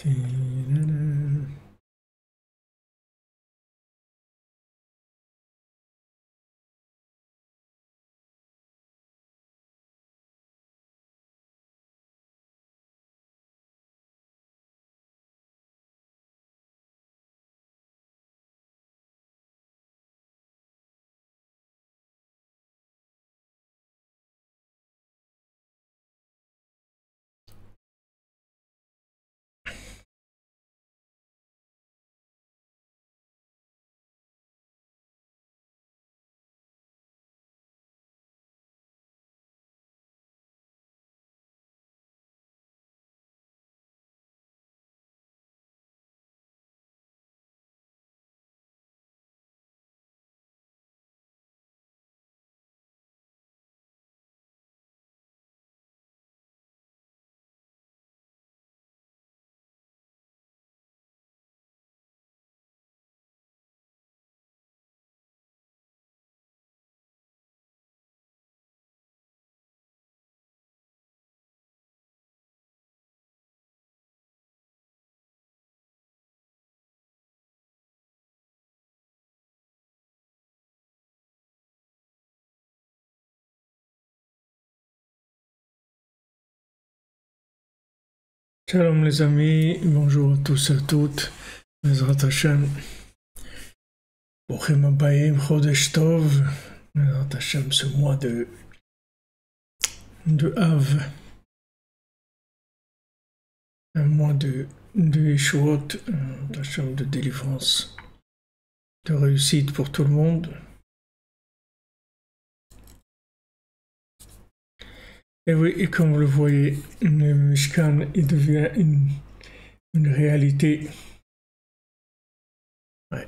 Shalom les amis, bonjour à tous et à toutes, Bezrat Hashem, Bruchim Habayim, Chodesh Tov, Bezrat Hashem, ce mois de Av, un mois de Yeshuot, Hashem, de délivrance, de réussite pour tout le monde. Et oui, et comme vous le voyez, le Mishkan, il devient une réalité. Ouais.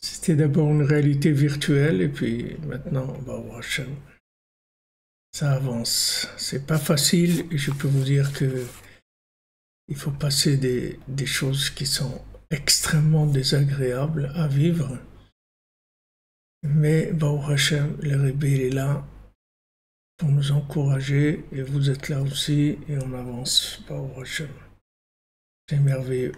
C'était d'abord une réalité virtuelle, et puis maintenant, Baruch Hashem, ça avance. C'est pas facile, et je peux vous dire que il faut passer des choses qui sont extrêmement désagréables à vivre. Mais Baruch Hashem, le Rebbe, il est là pour nous encourager, et vous êtes là aussi, et on avance, Baruch Hashem. C'est merveilleux.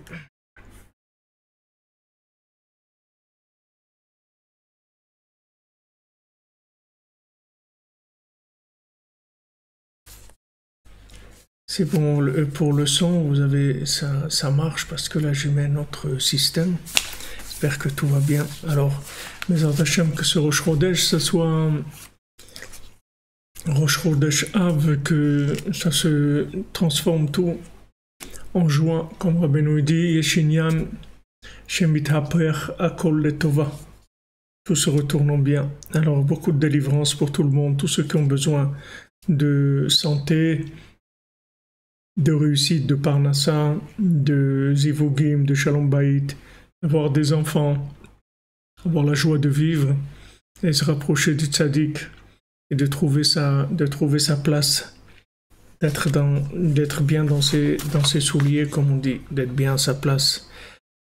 C'est bon, pour le son, vous avez ça marche parce que là je mets notre système. J'espère que tout va bien. Alors, mes Hashem, que ce Rosh Chodesh, ce soit Rosh Chodesh Av, que ça se transforme tout en joie, comme Rabbeinu dit, Yeshinyan, Shemit Haper, Akol Letova. Tout se retourne bien. Alors, beaucoup de délivrance pour tout le monde, tous ceux qui ont besoin de santé, de réussite, de Parnassa, de Zivugim, de Shalom Bayit, avoir des enfants, avoir la joie de vivre et se rapprocher du tzaddik et de trouver sa place, d'être bien dans ses souliers, comme on dit, d'être bien à sa place.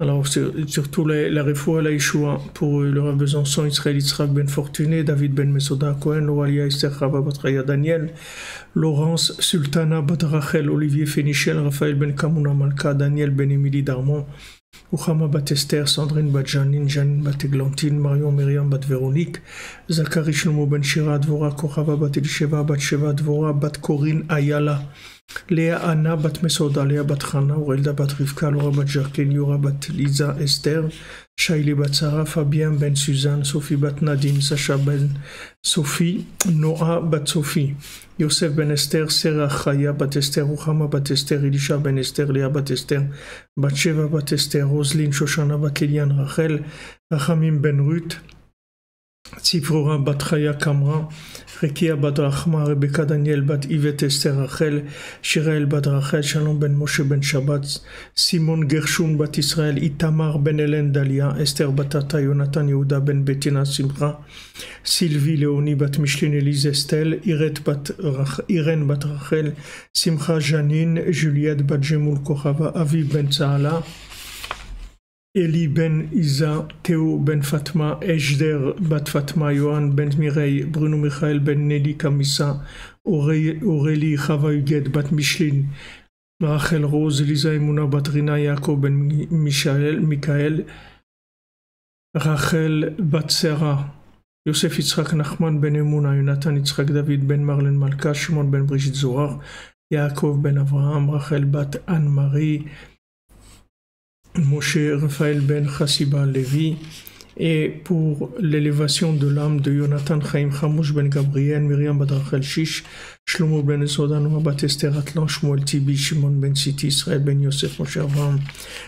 Alors surtout la Refoua, la Yeshua, pour le Rav Besançon, Israël Yitzhak Ben Fortuné, David Ben Mesoda Cohen, Loalia Esther Chava Batraya Daniel, Laurence Sultana Bat Rachel, Olivier Fénichel, Raphaël Ben Kamuna Malka, Daniel Ben Émilie Darmon, Uchama Bat Esther, Sandrine Bat Janine, Janine Bat Eglantine, Marion Myriam Bat Véronique, Zachary Shlomo Ben Shira, Dvora Kochava Bat Elisheva, Bat Sheva, Dvora Bat Corinne Ayala, Léa Anna Bat Mesoda, Léa Bat Chana, Aurelda Bat Rivka, Laura Bat Jacqueline, Yura Bat Lisa Esther, Shaili Bat Sarah, Fabien Ben Suzanne, Sophie Bat Nadine, Sacha Ben Sophie, Noah Bat Sophie, Yosef Ben Esther, Sarah Chaya Bat Esther, Ruchama Bat Esther, Elisha Ben Esther, Léa Bat Esther, Bat Sheva Bat Esther, Roselyne Shoshana Bat Eliane Rachel, Rachamim Ben Ruth, Tzifrora Bat Chaya Kamra, Rekia Bat Rachma, Rebecca Daniel Bat Yvette Esther Rachel, Shirael Bat Rachel, Shalom Ben Moshe Ben Shabbat, Simon Gershon Bat Israël, Itamar Ben Hélène Dalia, Esther Batata, Jonathan Yehuda Ben Bettina Simcha, Sylvie Léonie Bat Micheline Elise Estelle, Irène Bat Rachel, Simcha Janine, Juliette Bat Jemoul Kochava, Aviv Ben Tzaala, Eli Ben Isa, Théo Ben Fatma, Ejder Bat Fatma, Johan Ben Mireille, Bruno Michael Ben Nelly Kamissa, Aurélie Chava Huguette Bat Micheline, Rachel Rose, Elisa Emouna Batrina, Yaakov Ben Michael, Rachel Batsera, Yosef Yitzhak Nachman Ben Emouna, Jonathan Yitzhak David Ben Marlen Malka, Shimon Ben Brigitte Zohar, Yaakov Ben Avraham, Rachel Bat Anne-Marie, Moshe Raphaël Ben Chassiba Levi, et pour l'élévation de l'âme de Jonathan Chaim Chamouch Ben Gabriel, Myriam Bat Rachel Shish, Shlomo Ben Sodan, Bat Esther Atlan, Shmuel Tibi, Shimon Ben Siti, Israël Ben Yosef, Moshe Avraham,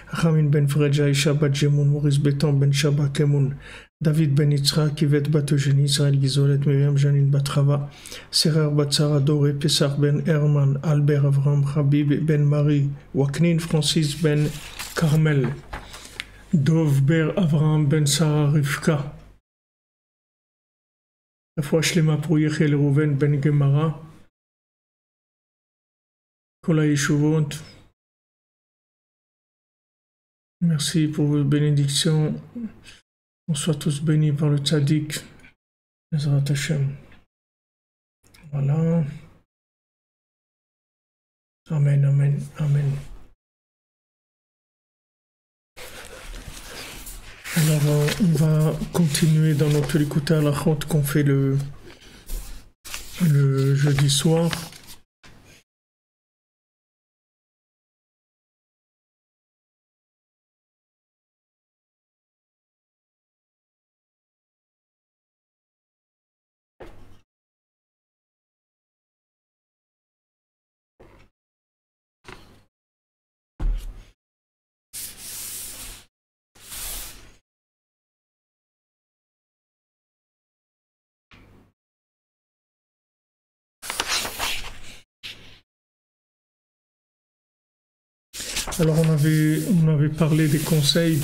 Ramin Ben Fredja, Isha Bat Jemoun, Maurice Beton Ben Shaba Kemoun, David Ben Yitzhak, Yvette Bat Eugénie, Israël Gizolet, Myriam Janine Bat Rava, Serer Bat Sarah Doré, Pessar Ben Herman, Albert Avraham, Habib Ben Marie, Waknin Francis Ben Carmel, Dov Ber Avraham Ben Sarah Rivka, la fois Shlema pour Yechel Rouven Ben Gemara, Kola Yeshuvot. Merci pour vos bénédictions. On soit tous bénis par le tzaddik. Ezrat Hashem. Voilà. Amen, amen, amen. Alors, on va continuer dans notre écouter à la chôte qu'on fait le jeudi soir. Alors, on avait parlé des conseils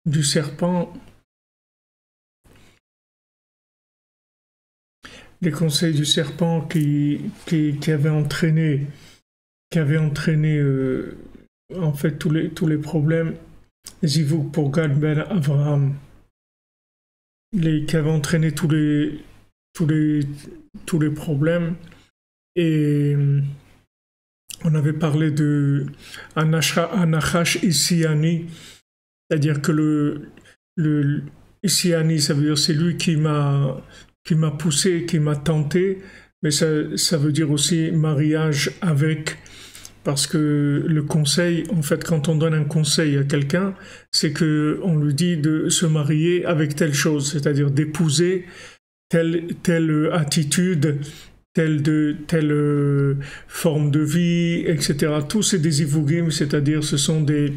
du serpent. Les conseils du serpent qui avait entraîné en fait tous les problèmes. Zivug pour Gad Ben Avraham, qui avait entraîné tous les problèmes. Et on avait parlé de Anachash Isiani, c'est-à-dire que le Isiani, ça veut dire c'est lui qui m'a poussé, qui m'a tenté, mais ça veut dire aussi mariage avec, parce que le conseil, en fait, quand on donne un conseil à quelqu'un, c'est que on lui dit de se marier avec telle chose, c'est-à-dire d'épouser telle attitude, telle forme de vie, etc. Tout c'est des ivugim, c'est-à-dire ce sont des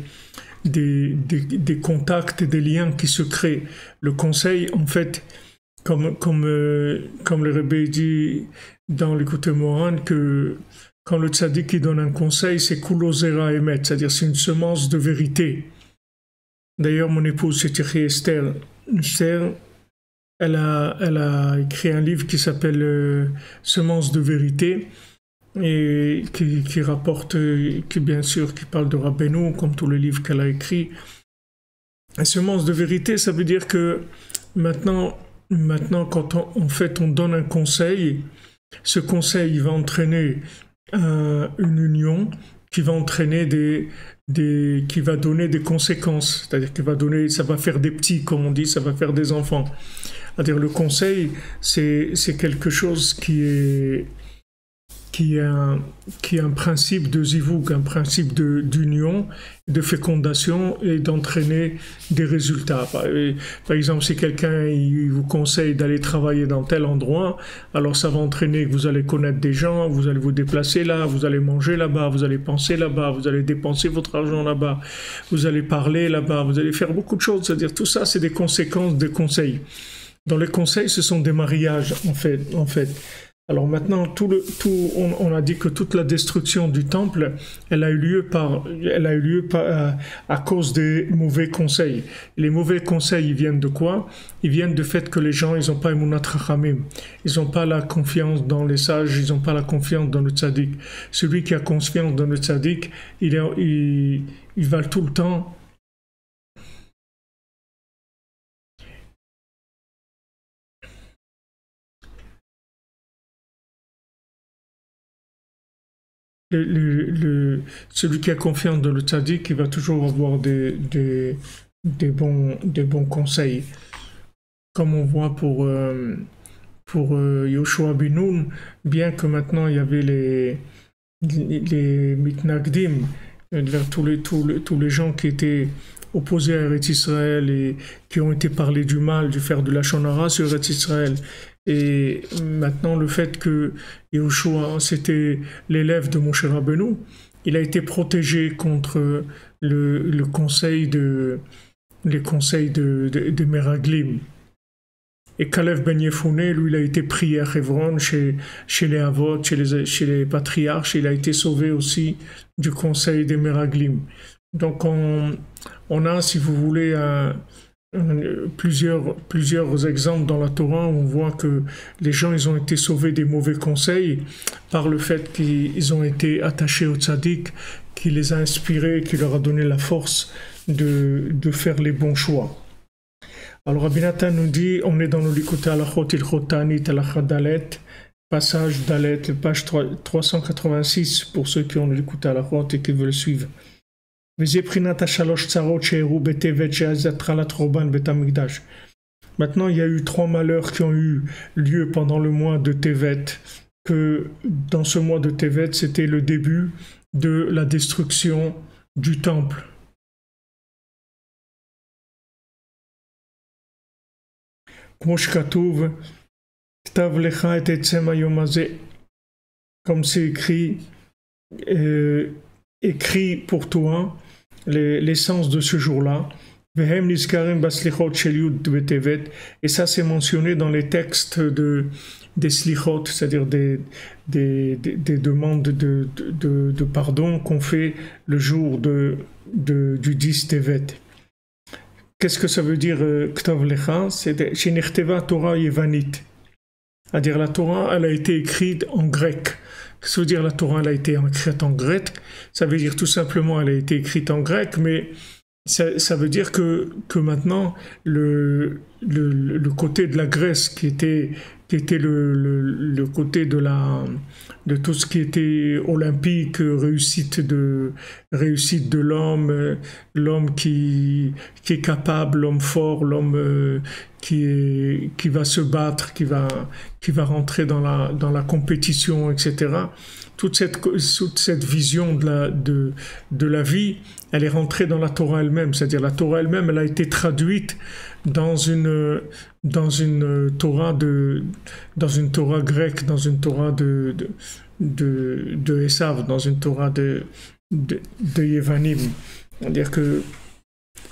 contacts, des liens qui se créent. Le conseil, en fait, comme le Rebbe dit dans l'écoute Moran, que quand le tzaddik donne un conseil, c'est kulozera emet, c'est-à-dire c'est une semence de vérité. D'ailleurs, mon épouse, c'est Esther. Esther, elle a écrit un livre qui s'appelle Semence de vérité, et qui rapporte, qui bien sûr, qui parle de Rabbeinu, comme tous les livres qu'elle a écrits. Et semence de vérité, ça veut dire que maintenant quand on donne un conseil, ce conseil va entraîner une union qui va entraîner qui va donner des conséquences, c'est-à-dire ça va faire des petits, comme on dit, ça va faire des enfants. C'est-à-dire le conseil, c'est quelque chose qui est un principe de zivug, un principe d'union, de fécondation et d'entraîner des résultats. Par exemple, si quelqu'un vous conseille d'aller travailler dans tel endroit, alors ça va entraîner que vous allez connaître des gens, vous allez vous déplacer là, vous allez manger là-bas, vous allez penser là-bas, vous allez dépenser votre argent là-bas, vous allez parler là-bas, vous allez faire beaucoup de choses. C'est-à-dire tout ça, c'est des conséquences des conseils. Dans les conseils, ce sont des mariages en fait. Alors maintenant, on a dit que toute la destruction du temple, elle a eu lieu à cause des mauvais conseils. Les mauvais conseils, ils viennent de quoi? Ils viennent du fait que les gens, ils n'ont pas emunat chachamim. Ils n'ont pas la confiance dans les sages, ils n'ont pas la confiance dans le tzaddik. Celui qui a confiance dans le tzaddik, il va tout le temps. celui qui a confiance dans le tzaddik, il va toujours avoir des bons conseils. Comme on voit pour Yoshua ben Nun, bien que maintenant il y avait les mitnagdim, tous les gens qui étaient opposés à Eretz Israël et qui ont été parlés du mal, du faire de la Lachon Hara sur Eretz Israël. Et maintenant, le fait que Yehoshua, c'était l'élève de Moshe Rabbeinu, il a été protégé contre les conseils des Meraglim. Et Kalev ben Yefouné, lui, il a été pris à Hebron chez les Avot, chez les patriarches. Il a été sauvé aussi du conseil des Meraglim. Donc on a, si vous voulez, plusieurs exemples dans la Torah où on voit que les gens, ils ont été sauvés des mauvais conseils par le fait qu'ils ont été attachés au tzaddik, qui les a inspirés, qui leur a donné la force de faire les bons choix. Alors Rabbi Nathan nous dit, on est dans le Likutei Halachot Ilchot Ta'anit Halacha Dalet, passage Dalet, page 386 pour ceux qui ont le Likutei Halachot et qui veulent suivre. Maintenant, il y a eu 3 malheurs qui ont eu lieu pendant le mois de Tevet, que dans ce mois de Tevet, c'était le début de la destruction du temple. Comme c'est écrit pour toi, l'essence de ce jour-là. Et ça, c'est mentionné dans les textes des slichot, c'est-à-dire des demandes de pardon qu'on fait le jour du 10 Tevet. Qu'est-ce que ça veut dire Ktav Lecha? C'est Shenirteva Torah Yevanit. C'est-à-dire la Torah, elle a été écrite en grec. Qu'est-ce que ça veut dire la Torah, elle a été écrite en grec? Ça veut dire tout simplement elle a été écrite en grec, mais ça veut dire que maintenant le côté de la Grèce qui était le côté de tout ce qui était olympique, réussite de l'homme qui est capable, l'homme fort, l'homme qui va se battre, qui va rentrer dans la compétition, etc. Toute cette vision de la vie, elle est rentrée dans la Torah elle-même. C'est-à-dire la Torah elle-même, elle a été traduite dans une Torah grecque, dans une Torah de Esav, dans une Torah de Yevanim. C'est-à-dire que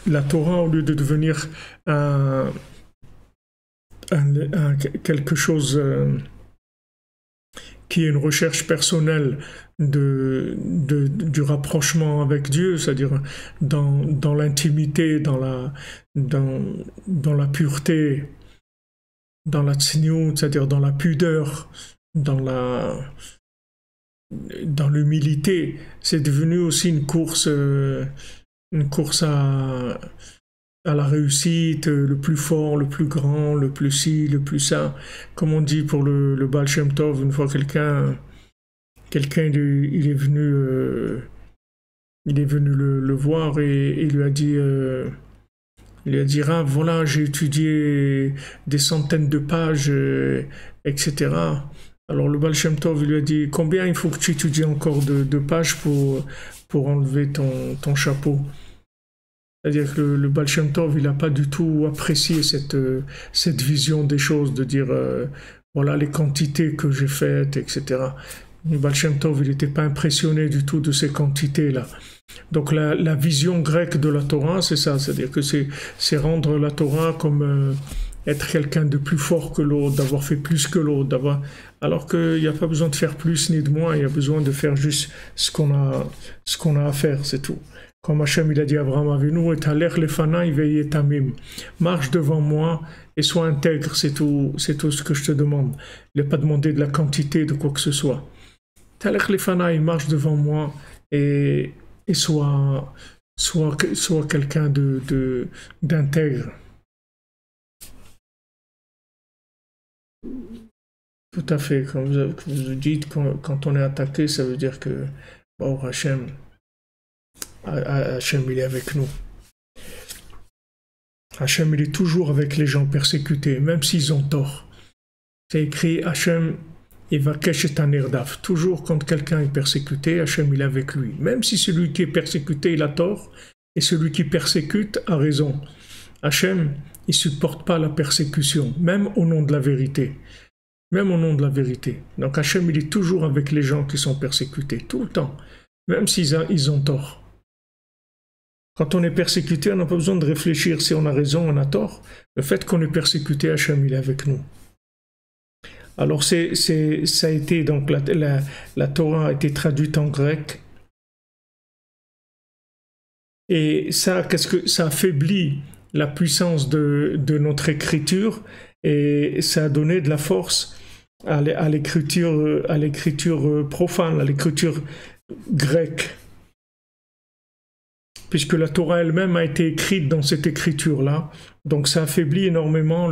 la Torah, au lieu de devenir quelque chose qui est une recherche personnelle du rapprochement avec Dieu, c'est-à-dire dans l'intimité, dans la pureté, dans la tzniut, c'est-à-dire dans la pudeur, dans l'humilité. C'est devenu aussi une course à la réussite, le plus fort, le plus grand, le plus ci, le plus ça. Comme on dit pour le Baal Shem Tov, une fois quelqu'un il est venu le voir et il lui a dit Rav, voilà, j'ai étudié des centaines de pages, etc. Alors le Baal Shem Tov lui a dit, combien il faut que tu étudies encore de pages pour enlever ton chapeau? C'est-à-dire que le Baal Shem Tov, il n'a pas du tout apprécié cette vision des choses, de dire, voilà les quantités que j'ai faites, etc. Le Baal Shem Tov, il n'était pas impressionné du tout de ces quantités-là. Donc la vision grecque de la Torah, c'est ça, c'est-à-dire que c'est rendre la Torah comme être quelqu'un de plus fort que l'autre, d'avoir fait plus que l'autre, alors qu'il n'y a pas besoin de faire plus ni de moins, il y a besoin de faire juste ce qu'on a à faire, c'est tout. Comme Hachem il a dit à Abraham Avinu, et alech lefanai veillez tamim, marche devant moi et sois intègre, c'est tout ce que je te demande. Il n'a pas demandé de la quantité de quoi que ce soit. Alech lefanai, marche devant moi et sois quelqu'un d'intègre. Tout à fait. Comme vous dites, quand on est attaqué, ça veut dire que bon, Hachem, Hachem, il est avec nous. Hachem, il est toujours avec les gens persécutés, même s'ils ont tort. C'est écrit, Hachem, il va cacher un irdaf. Toujours quand quelqu'un est persécuté, Hachem, il est avec lui. Même si celui qui est persécuté, il a tort, et celui qui persécute a raison. Hachem, il ne supporte pas la persécution, même au nom de la vérité. Même au nom de la vérité. Donc Hachem, il est toujours avec les gens qui sont persécutés, tout le temps, même s'ils ont tort. Quand on est persécuté, on n'a pas besoin de réfléchir si on a raison, on a tort. Le fait qu'on est persécuté, Hachem, il est avec nous. Alors ça a été, donc la Torah a été traduite en grec. Et ça, qu'est-ce que ça affaiblit la puissance de notre écriture et ça a donné de la force à l'écriture profane, à l'écriture grecque. Puisque la Torah elle-même a été écrite dans cette écriture-là. Donc ça affaiblit énormément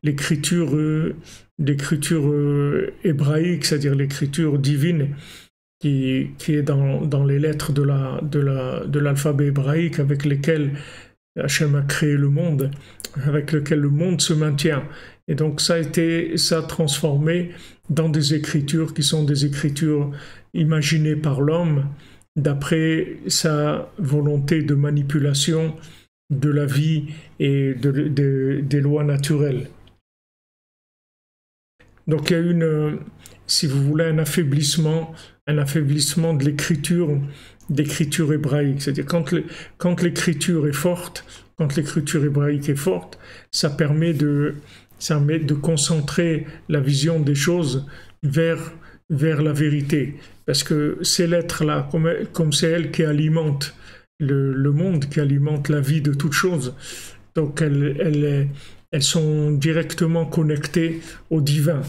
l'écriture hébraïque, c'est-à-dire l'écriture divine qui est dans les lettres de l'alphabet hébraïque avec lesquelles Hachem a créé le monde, avec lequel le monde se maintient. Et donc ça a transformé dans des écritures qui sont des écritures imaginées par l'homme, d'après sa volonté de manipulation de la vie et des lois naturelles. Donc il y a eu, si vous voulez, un affaiblissement de l'écriture hébraïque. C'est-à-dire quand l'écriture est forte, quand l'écriture hébraïque est forte, ça permet de concentrer la vision des choses vers la vérité. Parce que ces lettres-là, comme c'est elles qui alimentent le monde, qui alimentent la vie de toutes choses, donc elles sont directement connectées au divin.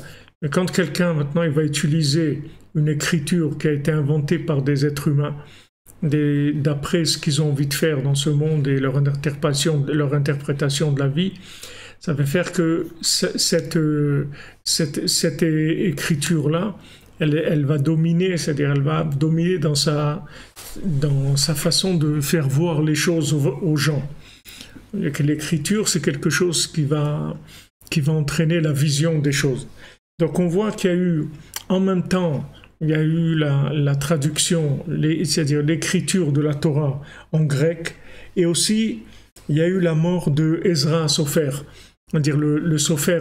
Mais quand quelqu'un, maintenant, il va utiliser une écriture qui a été inventée par des êtres humains, d'après ce qu'ils ont envie de faire dans ce monde et leur interprétation de la vie, ça va faire que cette écriture-là, elle va dominer, c'est-à-dire elle va dominer dans sa façon de faire voir les choses aux gens. L'écriture, c'est quelque chose qui va entraîner la vision des choses. Donc on voit qu'il y a eu, en même temps, il y a eu la traduction, c'est-à-dire l'écriture de la Torah en grec, et aussi il y a eu la mort de Ezra Sofer. C'est-à-dire le Sofer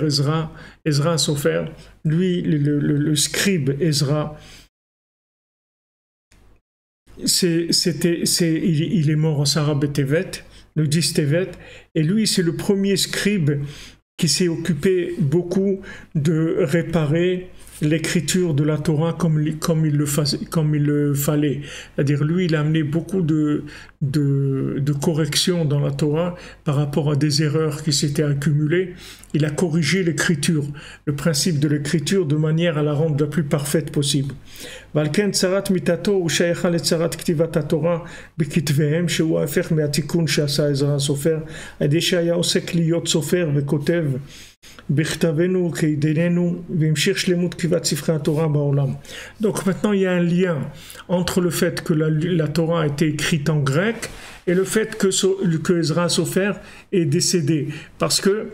Ezra Sofer, lui, le scribe Ezra, il est mort en Sarah Betevet, le 10 Tevet, et lui, c'est le premier scribe qui s'est occupé beaucoup de réparer l'écriture de la Torah comme il le fallait. C'est-à-dire, lui, il a amené beaucoup de corrections dans la Torah par rapport à des erreurs qui s'étaient accumulées. Il a corrigé l'écriture, le principe de l'écriture, de manière à la rendre la plus parfaite possible. Valken tsarat mitato ou shaykha le tsarat ktivat haTorah bekitvehem שהוא ההפך מהתיקון שעשה עזרא הסופר, על ידי שהיה עוסק להיות סופר וכותב בכתבנו כידיננו והמשיך שלמות כתיבת ספרי התורה בעולם. Donc maintenant il y a un lien entre le fait que la Torah a été écrite en grec et le fait que Ezra Sofer est décédé, parce que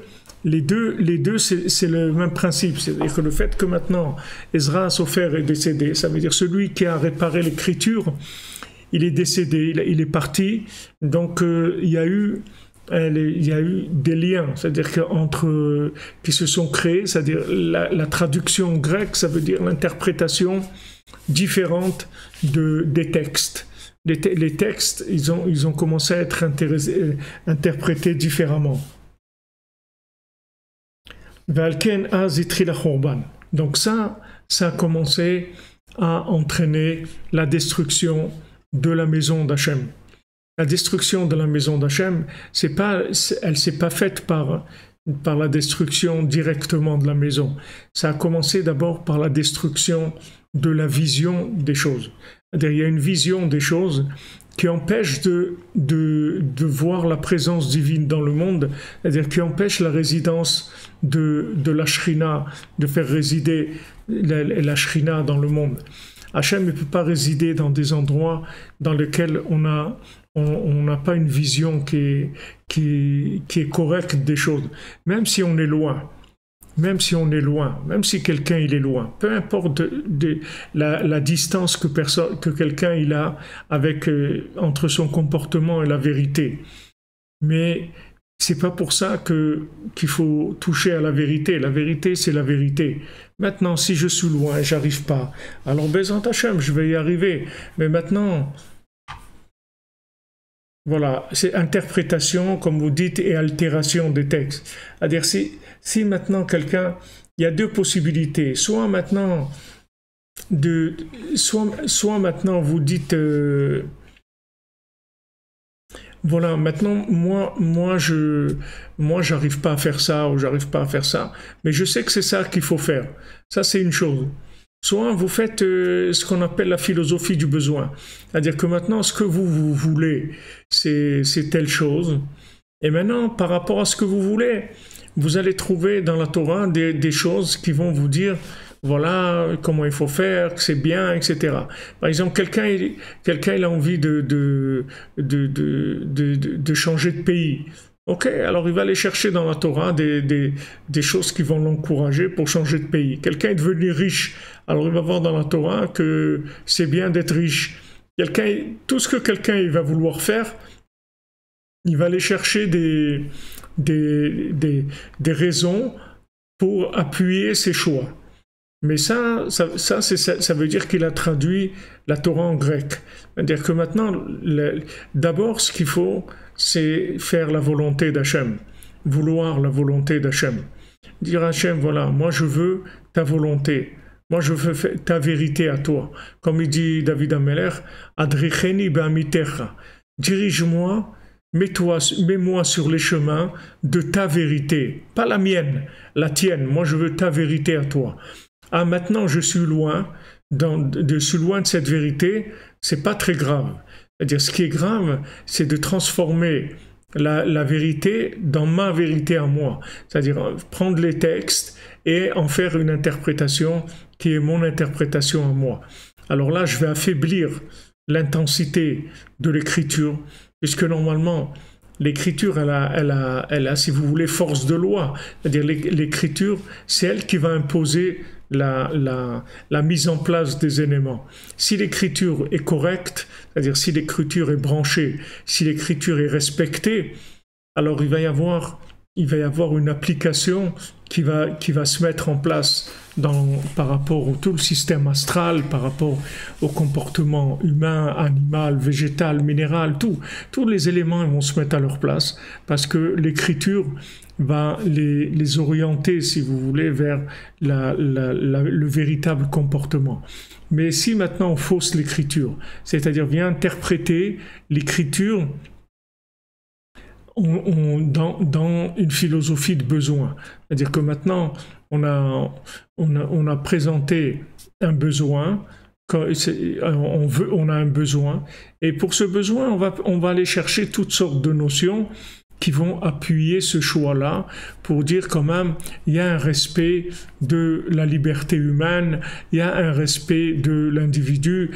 les deux c'est le même principe. C'est-à-dire que le fait que maintenant Ezra Sofer est décédé, ça veut dire celui qui a réparé l'écriture, il est décédé, il est parti. Donc il y a eu des liens, c'est-à-dire qui se sont créés, c'est-à-dire la traduction grecque, ça veut dire l'interprétation différente des textes. Les textes, ils ont commencé à être interprétés différemment. Donc ça a commencé à entraîner la destruction de la maison d'Hachem. La destruction de la maison d'Hachem, elle s'est pas faite par la destruction directement de la maison. Ça a commencé d'abord par la destruction de la vision des choses. C'est-à-dire, il y a une vision des choses qui empêche de voir la présence divine dans le monde, c'est-à-dire qui empêche la résidence de la Shrina, de faire résider la Shrina dans le monde. Hachem ne peut pas résider dans des endroits dans lesquels on n'a pas une vision qui est correcte des choses, même si on est loin. Même si quelqu'un il est loin, peu importe la distance que quelqu'un il a avec entre son comportement et la vérité, mais c'est pas pour ça qu'il faut toucher à la vérité. La vérité c'est la vérité. Maintenant, si je suis loin et j'arrive pas, alors Bezant Hachem, je vais y arriver. Mais maintenant, voilà, c'est interprétation, comme vous dites, et altération des textes. C'est-à-dire, si maintenant quelqu'un, il y a deux possibilités. Soit maintenant, soit maintenant vous dites, voilà, maintenant, moi, j'arrive pas à faire ça, ou j'arrive pas à faire ça. Mais je sais que c'est ça qu'il faut faire. Ça, c'est une chose. Soit vous faites ce qu'on appelle la philosophie du besoin. C'est-à-dire que maintenant, ce que vous voulez, c'est telle chose. Et maintenant, par rapport à ce que vous voulez, vous allez trouver dans la Torah des choses qui vont vous dire, voilà comment il faut faire, que c'est bien, etc. Par exemple, quelqu'un il a envie de changer de pays. Ok, alors il va aller chercher dans la Torah des choses qui vont l'encourager pour changer de pays. Quelqu'un est devenu riche, alors il va voir dans la Torah que c'est bien d'être riche. Tout ce que quelqu'un il va vouloir faire, il va aller chercher des raisons pour appuyer ses choix. Mais ça veut dire qu'il a traduit la Torah en grec. C'est-à-dire que maintenant, d'abord, ce qu'il faut, c'est faire la volonté d'Hachem, vouloir la volonté d'Hachem. Dire à Hachem, voilà, moi je veux ta volonté, moi je veux ta vérité à toi. Comme il dit David Ameler, Adricheni be'amitecha, dirige-moi, mets-moi sur les chemins de ta vérité, pas la mienne, la tienne, moi je veux ta vérité à toi. Ah, maintenant je suis loin, de cette vérité, c'est pas très grave. C'est-à-dire, ce qui est grave, c'est de transformer la vérité dans ma vérité à moi. C'est-à-dire, prendre les textes et en faire une interprétation qui est mon interprétation à moi. Alors là, je vais affaiblir l'intensité de l'écriture, puisque normalement, l'écriture, elle a, si vous voulez, force de loi. C'est-à-dire, l'écriture, c'est elle qui va imposer la mise en place des éléments. Si l'écriture est correcte, c'est-à-dire si l'écriture est branchée, si l'écriture est respectée, alors il va y avoir une application qui va se mettre en place par rapport à tout le système astral, par rapport au comportement humain, animal, végétal, minéral, tous les éléments vont se mettre à leur place parce que l'écriture va les orienter, si vous voulez, vers le véritable comportement. Mais si maintenant on fausse l'écriture, c'est-à-dire vient interpréter l'écriture dans une philosophie de besoin, c'est-à-dire que maintenant on a présenté un besoin, on a un besoin, et pour ce besoin on va aller chercher toutes sortes de notions qui vont appuyer ce choix-là pour dire quand même il y a un respect de la liberté humaine, il y a un respect de l'individu.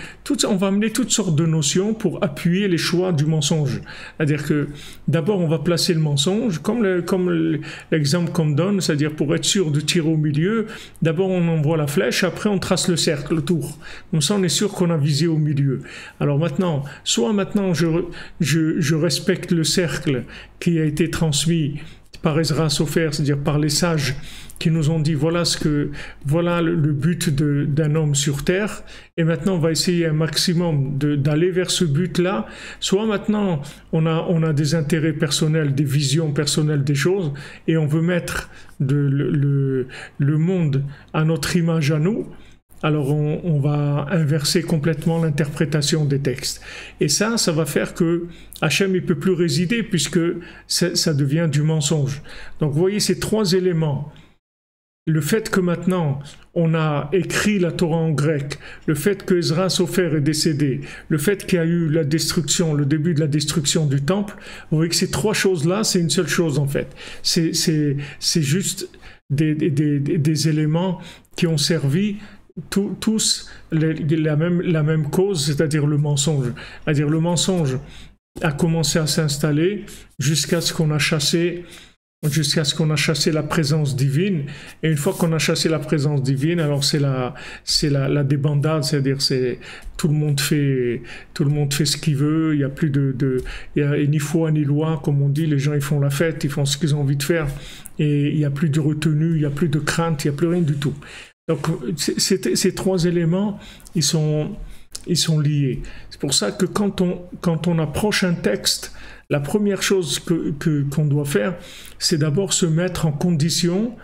On va amener toutes sortes de notions pour appuyer les choix du mensonge. C'est-à-dire que d'abord on va placer le mensonge, comme l'exemple qu'on donne, c'est-à-dire pour être sûr de tirer au milieu, d'abord on envoie la flèche, après on trace le cercle autour. Comme ça on est sûr qu'on a visé au milieu. Alors maintenant, soit maintenant je respecte le cercle qui a été transmis par Ezra Sofer, c'est-à-dire par les sages qui nous ont dit voilà le but d'un homme sur terre, et maintenant on va essayer un maximum d'aller vers ce but-là. Soit maintenant on a des intérêts personnels, des visions personnelles des choses, et on veut mettre le monde à notre image à nous. Alors on va inverser complètement l'interprétation des textes. Et ça va faire que Hachem ne peut plus résider puisque ça devient du mensonge. Donc vous voyez ces trois éléments le fait que maintenant on a écrit la Torah en grec, le fait que Ezra Sofer est décédé, le fait qu'il y a eu la destruction, le début de la destruction du temple, vous voyez que ces trois choses-là, c'est une seule chose en fait. C'est juste des éléments qui ont servi tous la même cause, c'est-à-dire le mensonge. C'est-à-dire le mensonge a commencé à s'installer jusqu'à ce qu'on a chassé la présence divine. Et une fois qu'on a chassé la présence divine, alors c'est la débandade, c'est-à-dire tout le monde fait ce qu'il veut, il n'y a plus il y a ni foi ni loi, comme on dit, les gens ils font la fête, ils font ce qu'ils ont envie de faire, et il n'y a plus de retenue, il n'y a plus de crainte, il n'y a plus rien du tout. Donc ces trois éléments, ils sont liés. C'est pour ça que quand on approche un texte, la première chose qu'on doit faire, c'est d'abord se mettre en condition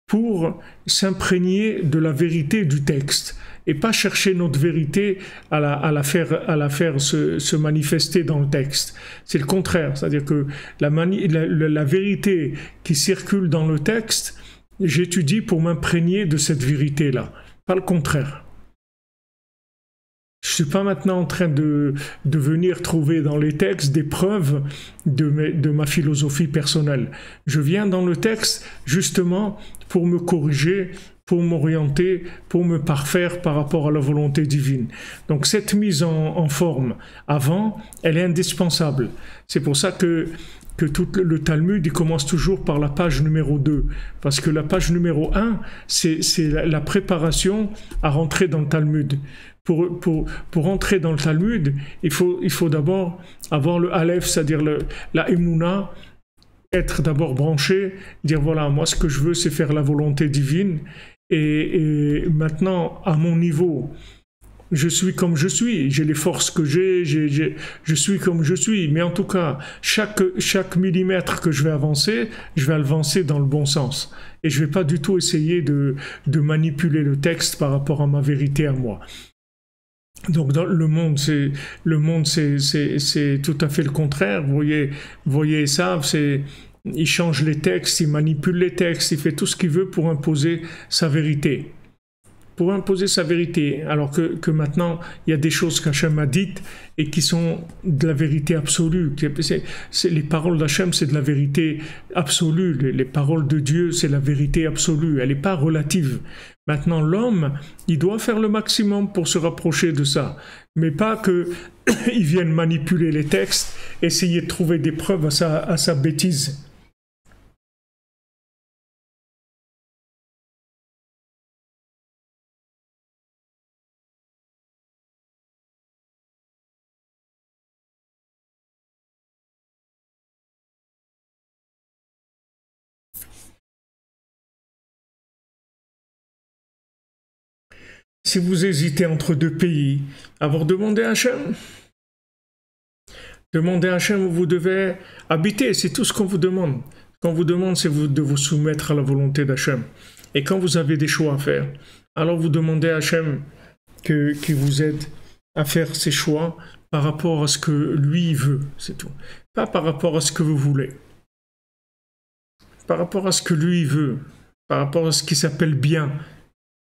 pour s'imprégner de la vérité du texte et pas chercher notre vérité à la faire se manifester dans le texte. C'est le contraire, c'est-à-dire que la vérité qui circule dans le texte, j'étudie pour m'imprégner de cette vérité-là, pas le contraire. Je ne suis pas maintenant en train de venir trouver dans les textes des preuves de ma philosophie personnelle. Je viens dans le texte justement pour me corriger, pour m'orienter, pour me parfaire par rapport à la volonté divine. Donc cette mise en forme avant, elle est indispensable. C'est pour ça que tout le Talmud, il commence toujours par la page numéro 2. Parce que la page numéro 1, c'est la préparation à rentrer dans le Talmud. Pour entrer dans le Talmud, il faut d'abord avoir le Aleph, c'est-à-dire la Emouna, être d'abord branché, dire voilà, moi ce que je veux c'est faire la volonté divine, et maintenant à mon niveau, je suis comme je suis, j'ai les forces que je suis comme je suis, mais en tout cas, chaque millimètre que je vais avancer dans le bon sens. Et je ne vais pas du tout essayer de manipuler le texte par rapport à ma vérité à moi. Donc dans le monde, c'est tout à fait le contraire. Vous voyez Esav, il change les textes, il manipule les textes, il fait tout ce qu'il veut pour imposer sa vérité. Pour imposer sa vérité, alors que maintenant, il y a des choses qu'Hachem a dites et qui sont de la vérité absolue. Les paroles d'Hachem, c'est de la vérité absolue. Les paroles de Dieu, c'est la vérité absolue. Elle n'est pas relative. Maintenant, l'homme, il doit faire le maximum pour se rapprocher de ça. Mais pas qu'il vienne manipuler les textes, essayer de trouver des preuves à sa bêtise. Si vous hésitez entre deux pays, avoir demandé à Hachem. Demandez à Hachem où vous devez habiter, c'est tout ce qu'on vous demande. Ce qu'on vous demande, c'est de vous soumettre à la volonté d'Hachem. Et quand vous avez des choix à faire, alors vous demandez à Hachem qu'il vous aide à faire ces choix par rapport à ce que lui veut, c'est tout. Pas par rapport à ce que vous voulez. Par rapport à ce que lui veut, par rapport à ce qui s'appelle bien,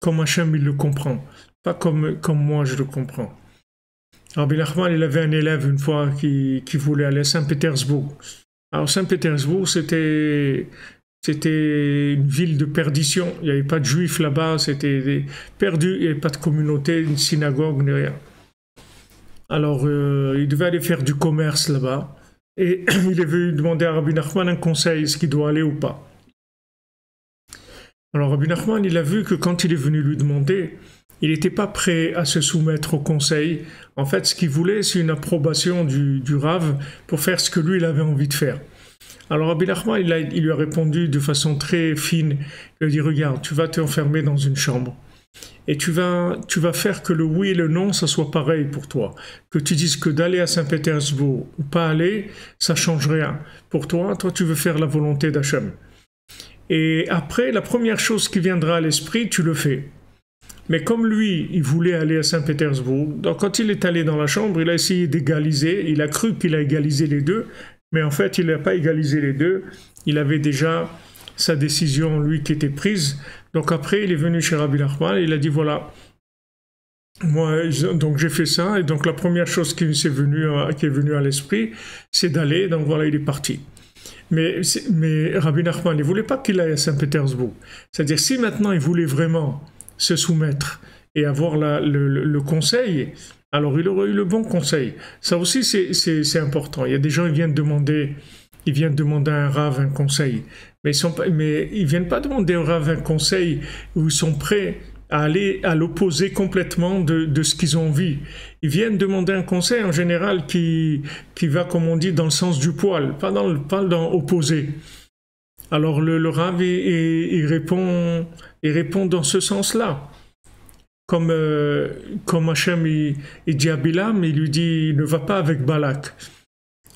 comme Hachem il le comprend, pas comme moi je le comprends. Rabbi Nachman, il avait un élève une fois qui voulait aller à Saint-Pétersbourg. Alors Saint-Pétersbourg, c'était une ville de perdition. Il n'y avait pas de juifs là-bas, c'était perdu, il n'y avait pas de communauté, une synagogue, ni rien. Alors il devait aller faire du commerce là-bas. Et il est venu demander à Rabbi Nachman un conseil, est-ce qu'il doit aller ou pas. Alors Rabbi Nachman, il a vu que quand il est venu lui demander, il n'était pas prêt à se soumettre au conseil. En fait, ce qu'il voulait, c'est une approbation du Rav pour faire ce que lui, il avait envie de faire. Alors Rabbi Nachman, il lui a répondu de façon très fine. Il a dit, regarde, tu vas t'enfermer dans une chambre. Et tu vas faire que le oui et le non, ça soit pareil pour toi. Que tu dises que d'aller à Saint-Pétersbourg ou pas aller, ça change rien. Pour toi, tu veux faire la volonté d'Hachem. Et après, la première chose qui viendra à l'esprit, tu le fais. Mais comme lui, il voulait aller à Saint-Pétersbourg, donc quand il est allé dans la chambre, il a essayé d'égaliser, il a cru qu'il a égalisé les deux, mais en fait, il n'a pas égalisé les deux. Il avait déjà sa décision, lui, qui était prise. Donc après, il est venu chez Rabbi Nachman et il a dit voilà, moi, donc j'ai fait ça, et donc la première chose qui est venue à l'esprit, c'est d'aller, donc voilà, il est parti. Mais Rabbi Nachman, il ne voulait pas qu'il aille à Saint-Pétersbourg. C'est-à-dire, si maintenant il voulait vraiment se soumettre et avoir le conseil, alors il aurait eu le bon conseil. Ça aussi, c'est important. Il y a des gens qui viennent demander à un rave un conseil. Mais ils viennent pas demander au rave un conseil où ils sont prêts à aller à l'opposé complètement de ce qu'ils ont envie. Ils viennent demander un conseil en général qui va, comme on dit, dans le sens du poil, pas dans opposé. Alors le rave, il répond dans ce sens-là. Comme Hachem, il dit à Bilam, il lui dit, ne va pas avec Balak.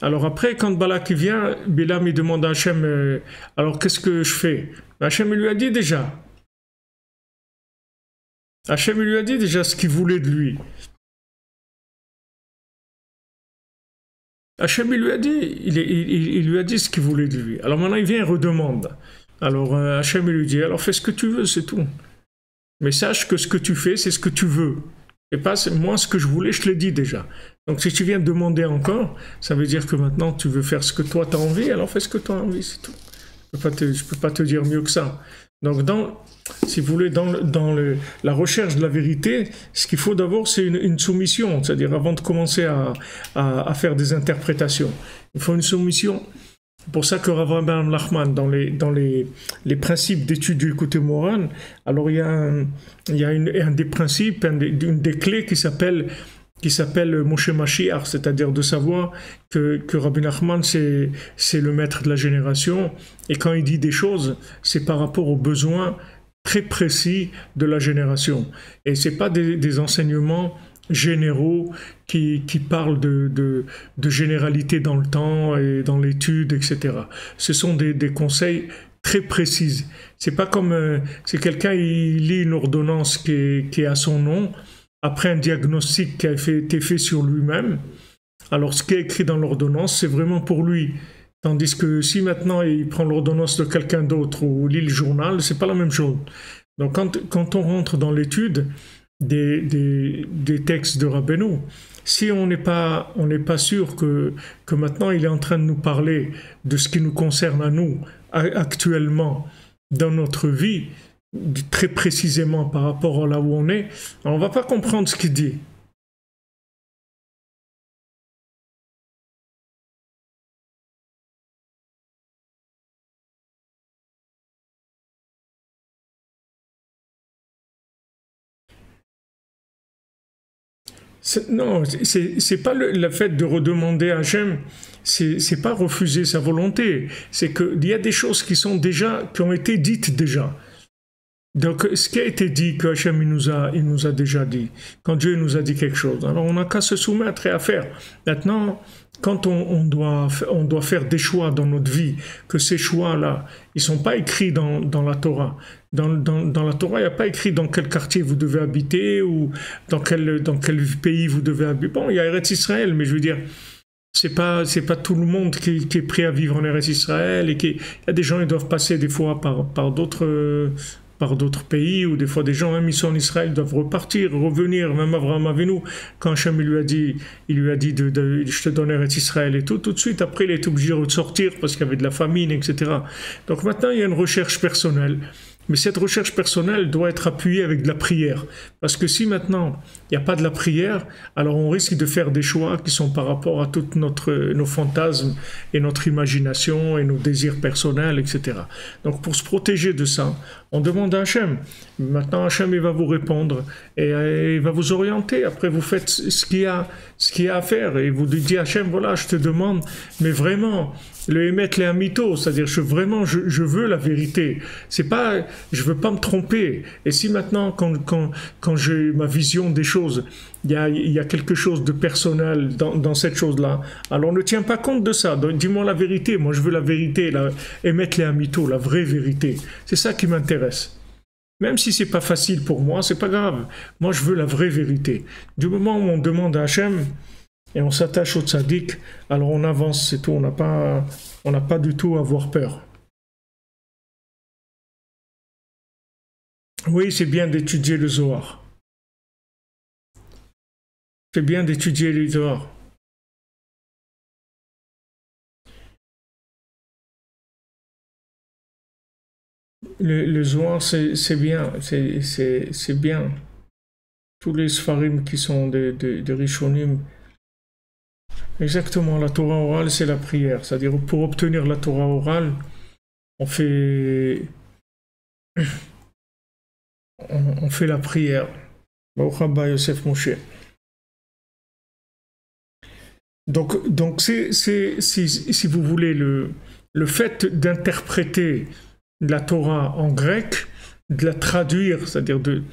Alors après, quand Balak vient, Bilam il demande à Hachem, alors qu'est-ce que je fais? Hachem il lui a dit déjà. Hachem lui a dit déjà ce qu'il voulait de lui. Hachem lui a dit, il lui a dit ce qu'il voulait de lui. Alors maintenant il vient et redemande. Alors Hachem lui dit, alors fais ce que tu veux, c'est tout. Mais sache que ce que tu fais, c'est ce que tu veux. Et pas moi ce que je voulais, je l'ai dit déjà. Donc si tu viens demander encore, ça veut dire que maintenant tu veux faire ce que toi tu as envie, alors fais ce que tu as envie, c'est tout. Je ne peux pas te dire mieux que ça. Donc si vous voulez, dans la recherche de la vérité, ce qu'il faut d'abord, c'est une soumission. C'est-à-dire, avant de commencer à faire des interprétations, il faut une soumission. C'est pour ça que Rav Nachman, dans les principes d'étude du Likutei Moharan, alors il y a un des principes, une des clés qui s'appelle Moshe Mashiach, c'est-à-dire de savoir que Rabbi Nachman, c'est le maître de la génération, et quand il dit des choses, c'est par rapport aux besoins très précis de la génération. Et ce n'est pas des enseignements généraux qui parlent de généralité dans le temps et dans l'étude, etc. Ce sont des conseils très précis. C'est pas comme c'est quelqu'un, il lit une ordonnance qui est à son nom, après un diagnostic qui a été fait sur lui-même. Alors ce qui est écrit dans l'ordonnance, c'est vraiment pour lui. Tandis que si maintenant il prend l'ordonnance de quelqu'un d'autre ou lit le journal, c'est pas la même chose. Donc quand on rentre dans l'étude des textes de Rabbeinu, si on n'est pas sûr que maintenant il est en train de nous parler de ce qui nous concerne à nous actuellement dans notre vie, très précisément par rapport à là où on est, on ne va pas comprendre ce qu'il dit. Non, c'est pas le fait de redemander à Hachem, c'est pas refuser sa volonté, c'est qu'il y a des choses qui ont été dites déjà. Donc, ce qui a été dit, que Hachem il nous a déjà dit, quand Dieu nous a dit quelque chose, alors on n'a qu'à se soumettre et à faire. Maintenant, quand on doit faire des choix dans notre vie, que ces choix-là, ils ne sont pas écrits dans la Torah. Dans la Torah, il n'y a pas écrit dans quel quartier vous devez habiter ou dans quel pays vous devez habiter. Bon, il y a Eretz Israël, mais je veux dire, c'est pas tout le monde qui est prêt à vivre en Eretz Israël et il y a des gens qui doivent passer des fois par d'autres pays, ou des fois des gens, même ils sont en Israël, doivent repartir, revenir, même Abraham Avinu, quand Hachem il lui a dit je te donne Eretz Israël et tout de suite après il est obligé de sortir parce qu'il y avait de la famine, etc. Donc maintenant il y a une recherche personnelle. Mais cette recherche personnelle doit être appuyée avec de la prière. Parce que si maintenant, il n'y a pas de la prière, alors on risque de faire des choix qui sont par rapport à tous nos fantasmes et notre imagination et nos désirs personnels, etc. Donc pour se protéger de ça, on demande à Hachem. Maintenant, Hachem il va vous répondre et il va vous orienter. Après, vous faites ce qu'il y a à faire. Et vous dites à Hachem, voilà, je te demande, mais vraiment, le émettre les amito, c'est-à-dire je veux la vérité. C'est pas, je veux pas me tromper. Et si maintenant, quand j'ai ma vision des choses, il y a quelque chose de personnel dans cette chose-là, alors on ne tient pas compte de ça. Donc, dis-moi la vérité. Moi, je veux la vérité, émettre les amito, la vraie vérité. C'est ça qui m'intéresse. Même si c'est pas facile pour moi, c'est pas grave. Moi, je veux la vraie vérité. Du moment où on demande à Hachem, et on s'attache au tzaddik, alors on avance, c'est tout, on n'a pas du tout à avoir peur. Oui, c'est bien d'étudier le Zohar. C'est bien d'étudier le Zohar. Le Zohar, c'est bien, c'est bien. Tous les Sfarim qui sont de Rishonim. Exactement, la Torah orale, c'est la prière. C'est-à-dire, pour obtenir la Torah orale, on fait la prière. Baruch haba Yosef Moshe. Donc si vous voulez, le fait d'interpréter la Torah en grec, de la traduire, c'est-à-dire de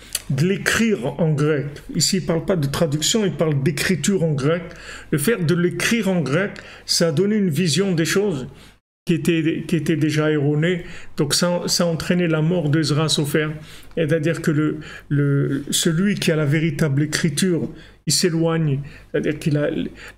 l'écrire en grec. Ici, il ne parle pas de traduction, il parle d'écriture en grec. Le fait de l'écrire en grec, ça a donné une vision des choses qui était déjà erronée. Donc ça a entraîné la mort d'Ezra Sofer. C'est-à-dire que celui qui a la véritable écriture, il s'éloigne. C'est-à-dire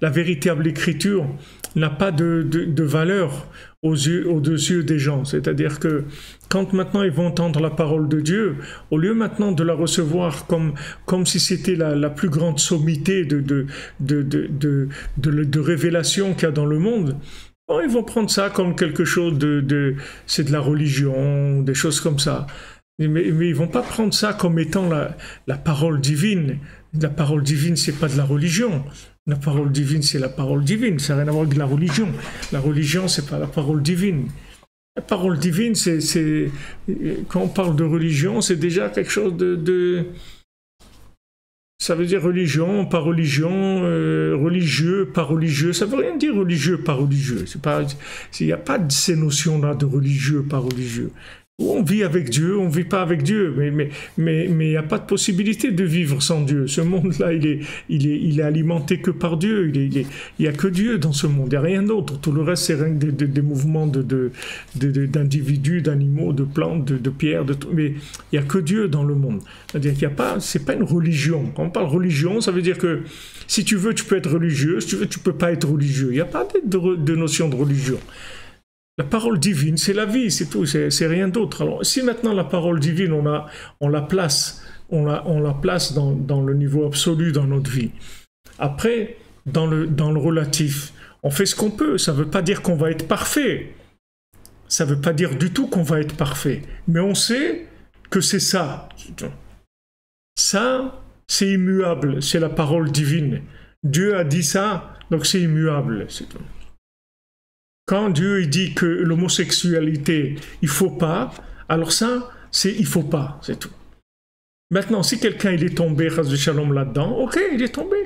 la véritable écriture n'a pas de valeur au-dessus des gens. C'est-à-dire que quand maintenant ils vont entendre la parole de Dieu, au lieu maintenant de la recevoir comme si c'était la plus grande sommité de révélation qu'il y a dans le monde, ils vont prendre ça comme quelque chose c'est de la religion, des choses comme ça. Mais ils ne vont pas prendre ça comme étant la parole divine. La parole divine, c'est pas de la religion. La parole divine, c'est la parole divine. Ça n'a rien à voir avec la religion. La religion, c'est pas la parole divine. La parole divine, quand on parle de religion, c'est déjà quelque chose ça veut dire religion, pas religion, religieux, pas religieux. Ça veut rien dire religieux, pas religieux. Il n'y a pas de ces notions-là de religieux, pas religieux. On vit avec Dieu, on ne vit pas avec Dieu, mais il n'y a pas de possibilité de vivre sans Dieu. Ce monde-là, il est alimenté que par Dieu. Il n'y a que Dieu dans ce monde, il n'y a rien d'autre. Tout le reste, c'est rien que des mouvements d'individus, d'animaux, de plantes, de pierres, mais il n'y a que Dieu dans le monde. C'est-à-dire qu'il n'y a pas, c'est pas une religion. Quand on parle religion, ça veut dire que si tu veux, tu peux être religieux, si tu veux, tu ne peux pas être religieux. Il n'y a pas de notion de religion. La parole divine, c'est la vie, c'est tout, c'est rien d'autre. Alors, si maintenant la parole divine, on la place dans le niveau absolu dans notre vie. Après, dans le relatif, on fait ce qu'on peut. Ça ne veut pas dire qu'on va être parfait. Ça ne veut pas dire du tout qu'on va être parfait. Mais on sait que c'est ça. Ça, c'est immuable, c'est la parole divine. Dieu a dit ça, donc c'est immuable, c'est tout. Quand Dieu il dit que l'homosexualité, il faut pas, alors ça, c'est il faut pas, c'est tout. Maintenant, si quelqu'un il est tombé, ras de shalom là-dedans, ok, il est tombé.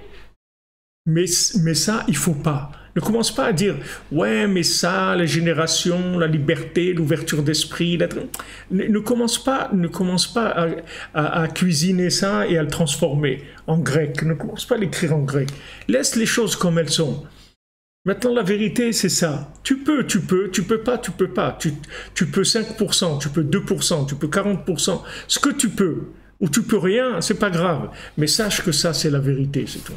Mais ça, il faut pas. Ne commence pas à dire, ouais, mais ça, la génération, la liberté, l'ouverture d'esprit, ne commence pas à cuisiner ça et à le transformer en grec. Ne commence pas à l'écrire en grec. Laisse les choses comme elles sont. Maintenant, la vérité, c'est ça. Tu peux pas. Tu peux 5%, tu peux 2%, tu peux 40%. Ce que tu peux, ou tu peux rien, c'est pas grave. Mais sache que ça, c'est la vérité, c'est tout.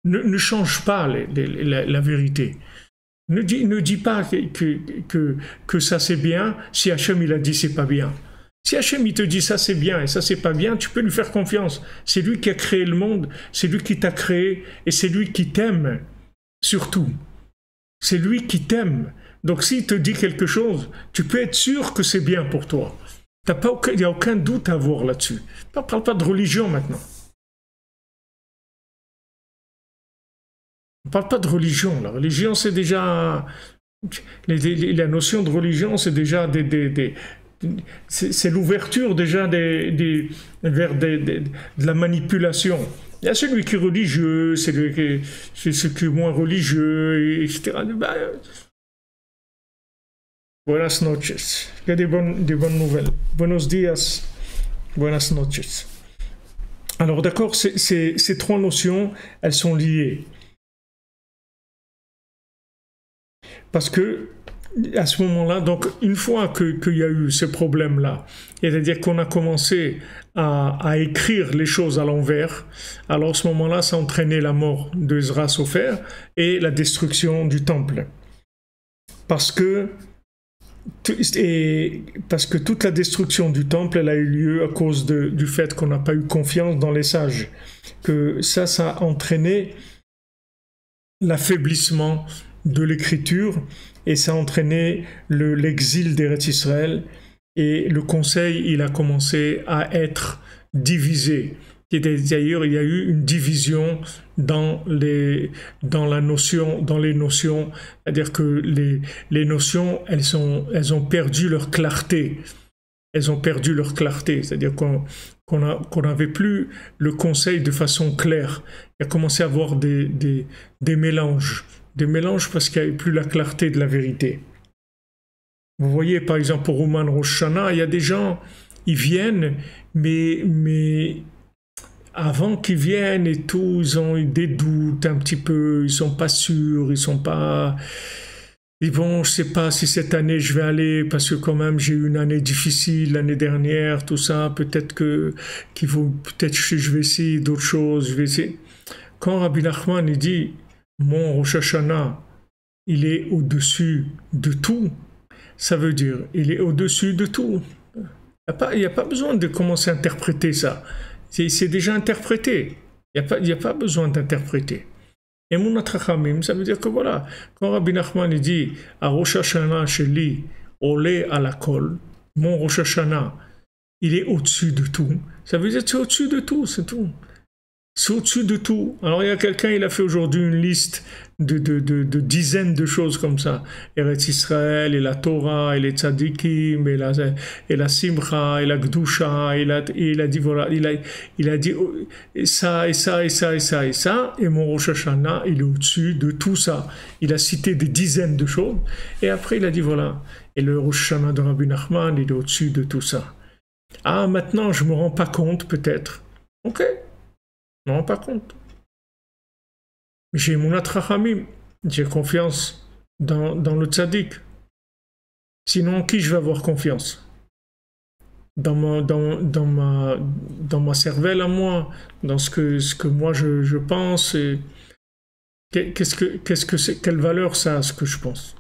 Ne change pas la vérité. Ne dis pas que ça, c'est bien, si Hachem, il a dit c'est pas bien. Si Hachem, il te dit ça, c'est bien, et ça, c'est pas bien, tu peux lui faire confiance. C'est lui qui a créé le monde, c'est lui qui t'a créé, et c'est lui qui t'aime. Surtout, c'est lui qui t'aime. Donc s'il te dit quelque chose, tu peux être sûr que c'est bien pour toi. Il n'y a aucun doute à avoir là-dessus. On ne parle pas de religion maintenant. On ne parle pas de religion. La religion, c'est déjà... La notion de religion, c'est déjà c'est l'ouverture déjà vers de la manipulation. Il y a celui qui est religieux, c'est celui qui est moins religieux, etc. Buenas noches. Il y a des bonnes nouvelles. Buenos días. Buenas noches. Alors d'accord, ces trois notions, elles sont liées. Parce que à ce moment-là, donc une fois qu'il y a eu ce problème-là, c'est-à-dire qu'on a commencé à écrire les choses à l'envers, alors à ce moment-là, ça a entraîné la mort d'Ezra Sofer et la destruction du temple. Parce que et parce que toute la destruction du temple, elle a eu lieu à cause du fait qu'on n'a pas eu confiance dans les sages. Que ça a entraîné l'affaiblissement de l'écriture et ça a entraîné l'exil d'Eretz Israël et le conseil, il a commencé à être divisé. Et d'ailleurs, il y a eu une division dans les notions, c'est-à-dire que les notions, elles ont perdu leur clarté. Elles ont perdu leur clarté, c'est-à-dire qu'on n'avait plus le conseil de façon claire. Il a commencé à avoir des mélanges parce qu'il n'y avait plus la clarté de la vérité. Vous voyez, par exemple, pour Ouman Rosh Hashanah, il y a des gens, ils viennent, mais avant qu'ils viennent et tout, ils ont eu des doutes un petit peu, ils sont pas sûrs, ils vont, je sais pas si cette année je vais aller parce que quand même j'ai eu une année difficile l'année dernière, tout ça, peut-être que je vais essayer d'autres choses, je vais essayer. Quand Rabbi Nachman il dit mon Rosh Hashanah, il est au-dessus de tout, ça veut dire il est au-dessus de tout. Il n'y a pas besoin de commencer à interpréter ça. C'est déjà interprété. Il n'y a pas besoin d'interpréter. Et mon Chachamim, ça veut dire que voilà, quand Rabbi Nachman dit à Rosh Hashanah Sheli, Olé à la kol, mon Rosh Hashanah, il est au-dessus de tout. Ça veut dire que c'est au-dessus de tout, c'est tout. C'est au-dessus de tout. Alors il y a quelqu'un, il a fait aujourd'hui une liste de dizaines de choses comme ça. Eretz Israël, et la Torah, et les tzadikim, et la simcha, et la gdusha, et il a dit voilà, il a dit ça, et ça, et ça, et ça, et ça, et mon Rosh Hashanah, il est au-dessus de tout ça. Il a cité des dizaines de choses, et après il a dit voilà, et le Rosh Hashanah de Rabbi Nachman, il est au-dessus de tout ça. Ah, maintenant je me rends pas compte, peut-être. Ok. Je ne me rends pas compte. J'ai mon Chachamim, j'ai confiance dans le tzaddik. Sinon, qui je vais avoir confiance? Dans ma cervelle à moi, dans ce que moi je pense. Qu'est-ce que c'est? Quelle valeur ça a, ce que je pense?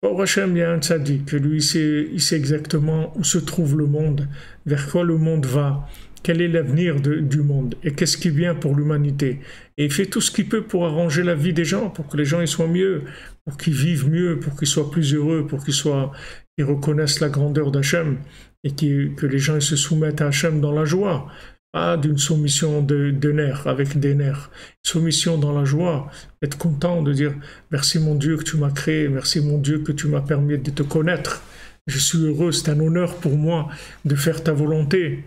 Au Hachem, il y a un tzaddik, lui, il sait exactement où se trouve le monde, vers quoi le monde va. Quel est l'avenir du monde et qu'est-ce qui vient pour l'humanité. Et il fait tout ce qu'il peut pour arranger la vie des gens, pour que les gens ils soient mieux, pour qu'ils vivent mieux, pour qu'ils soient plus heureux, pour qu'ils reconnaissent la grandeur d'Hachem et que les gens ils se soumettent à Hachem dans la joie, pas d'une soumission de nerfs, avec des nerfs. Soumission dans la joie, être content de dire merci mon Dieu que tu m'as créé, merci mon Dieu que tu m'as permis de te connaître. Je suis heureux, c'est un honneur pour moi de faire ta volonté.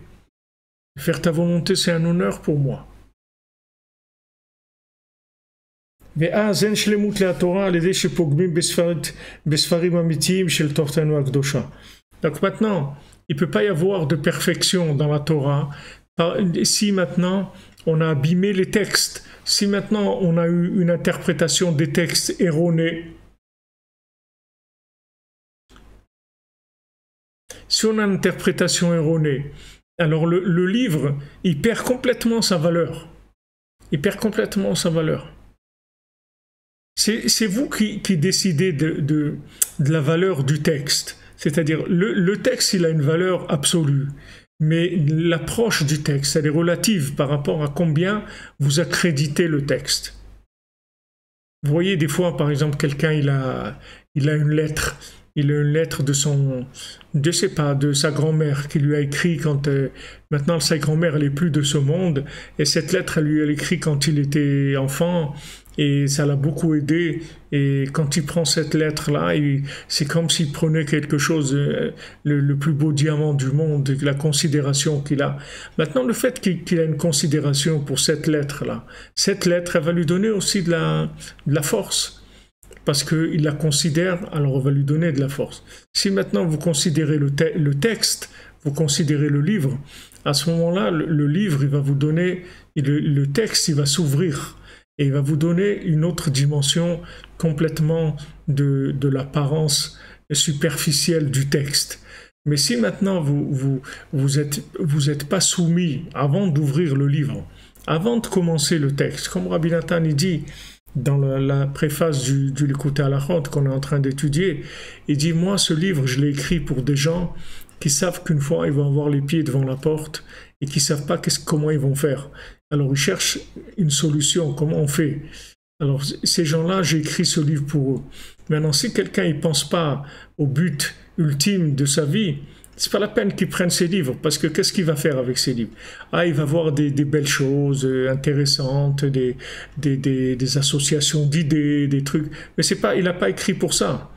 Faire ta volonté, c'est un honneur pour moi. Donc maintenant, il ne peut pas y avoir de perfection dans la Torah si maintenant on a abîmé les textes, si maintenant on a eu une interprétation des textes erronée. Si on a une interprétation erronée, alors le livre, il perd complètement sa valeur. Il perd complètement sa valeur. C'est vous qui décidez de la valeur du texte. C'est-à-dire, le texte, il a une valeur absolue. Mais l'approche du texte, elle est relative par rapport à combien vous accréditez le texte. Vous voyez, des fois, par exemple, quelqu'un, il a une lettre. Il a une lettre de sa grand-mère qui lui a écrit quand maintenant sa grand-mère elle est plus de ce monde et cette lettre elle lui a écrit quand il était enfant et ça l'a beaucoup aidé et quand il prend cette lettre là c'est comme s'il prenait quelque chose le plus beau diamant du monde, la considération qu'il a. Maintenant le fait qu'il a une considération pour cette lettre là, cette lettre elle va lui donner aussi de la force. Parce qu'il la considère, alors on va lui donner de la force. Si maintenant vous considérez le texte, vous considérez le livre, à ce moment-là, le livre, il va vous donner, le texte, il va s'ouvrir et il va vous donner une autre dimension complètement de l'apparence superficielle du texte. Mais si maintenant vous êtes pas soumis avant d'ouvrir le livre, avant de commencer le texte, comme Rabbi Nathan il dit, dans la préface du Likutei Halachot qu'on est en train d'étudier. Il dit, moi, ce livre, je l'ai écrit pour des gens qui savent qu'une fois, ils vont avoir les pieds devant la porte et qui ne savent pas comment ils vont faire. Alors, ils cherchent une solution, comment on fait. Alors, ces gens-là, j'ai écrit ce livre pour eux. Maintenant, si quelqu'un ne pense pas au but ultime de sa vie, c'est pas la peine qu'il prenne ces livres, parce que qu'est-ce qu'il va faire avec ces livres? Ah, il va voir des belles choses intéressantes, des associations d'idées, des trucs. Mais c'est pas, il n'a pas écrit pour ça.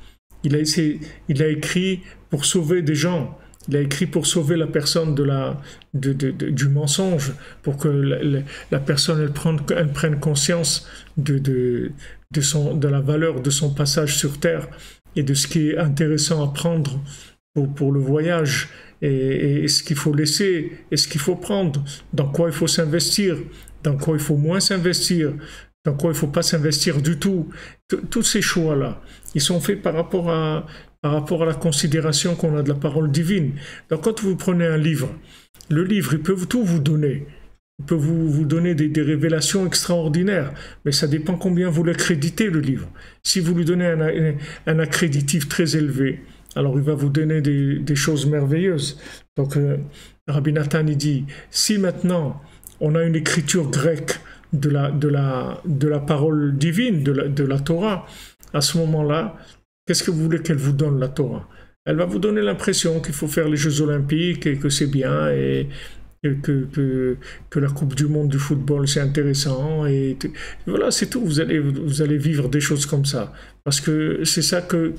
Il a écrit pour sauver des gens. Il a écrit pour sauver la personne du mensonge, pour que la personne elle prenne conscience de la valeur de son passage sur Terre et de ce qui est intéressant à prendre pour le voyage et ce qu'il faut laisser et ce qu'il faut prendre, dans quoi il faut s'investir, dans quoi il faut moins s'investir, dans quoi il ne faut pas s'investir du tout. Tous ces choix-là, ils sont faits par rapport à la considération qu'on a de la parole divine. Donc quand vous prenez un livre, le livre, il peut tout vous donner. Il peut vous donner des révélations extraordinaires, mais ça dépend combien vous l'accréditez, le livre. Si vous lui donnez un accréditif très élevé, alors il va vous donner des choses merveilleuses. Donc Rabbi Nathan il dit, si maintenant on a une écriture grecque de la parole divine, de la Torah, à ce moment-là, qu'est-ce que vous voulez qu'elle vous donne, la Torah? Elle va vous donner l'impression qu'il faut faire les Jeux Olympiques et que c'est bien et que la Coupe du Monde du football c'est intéressant et voilà, c'est tout. Vous allez vivre des choses comme ça parce que c'est ça que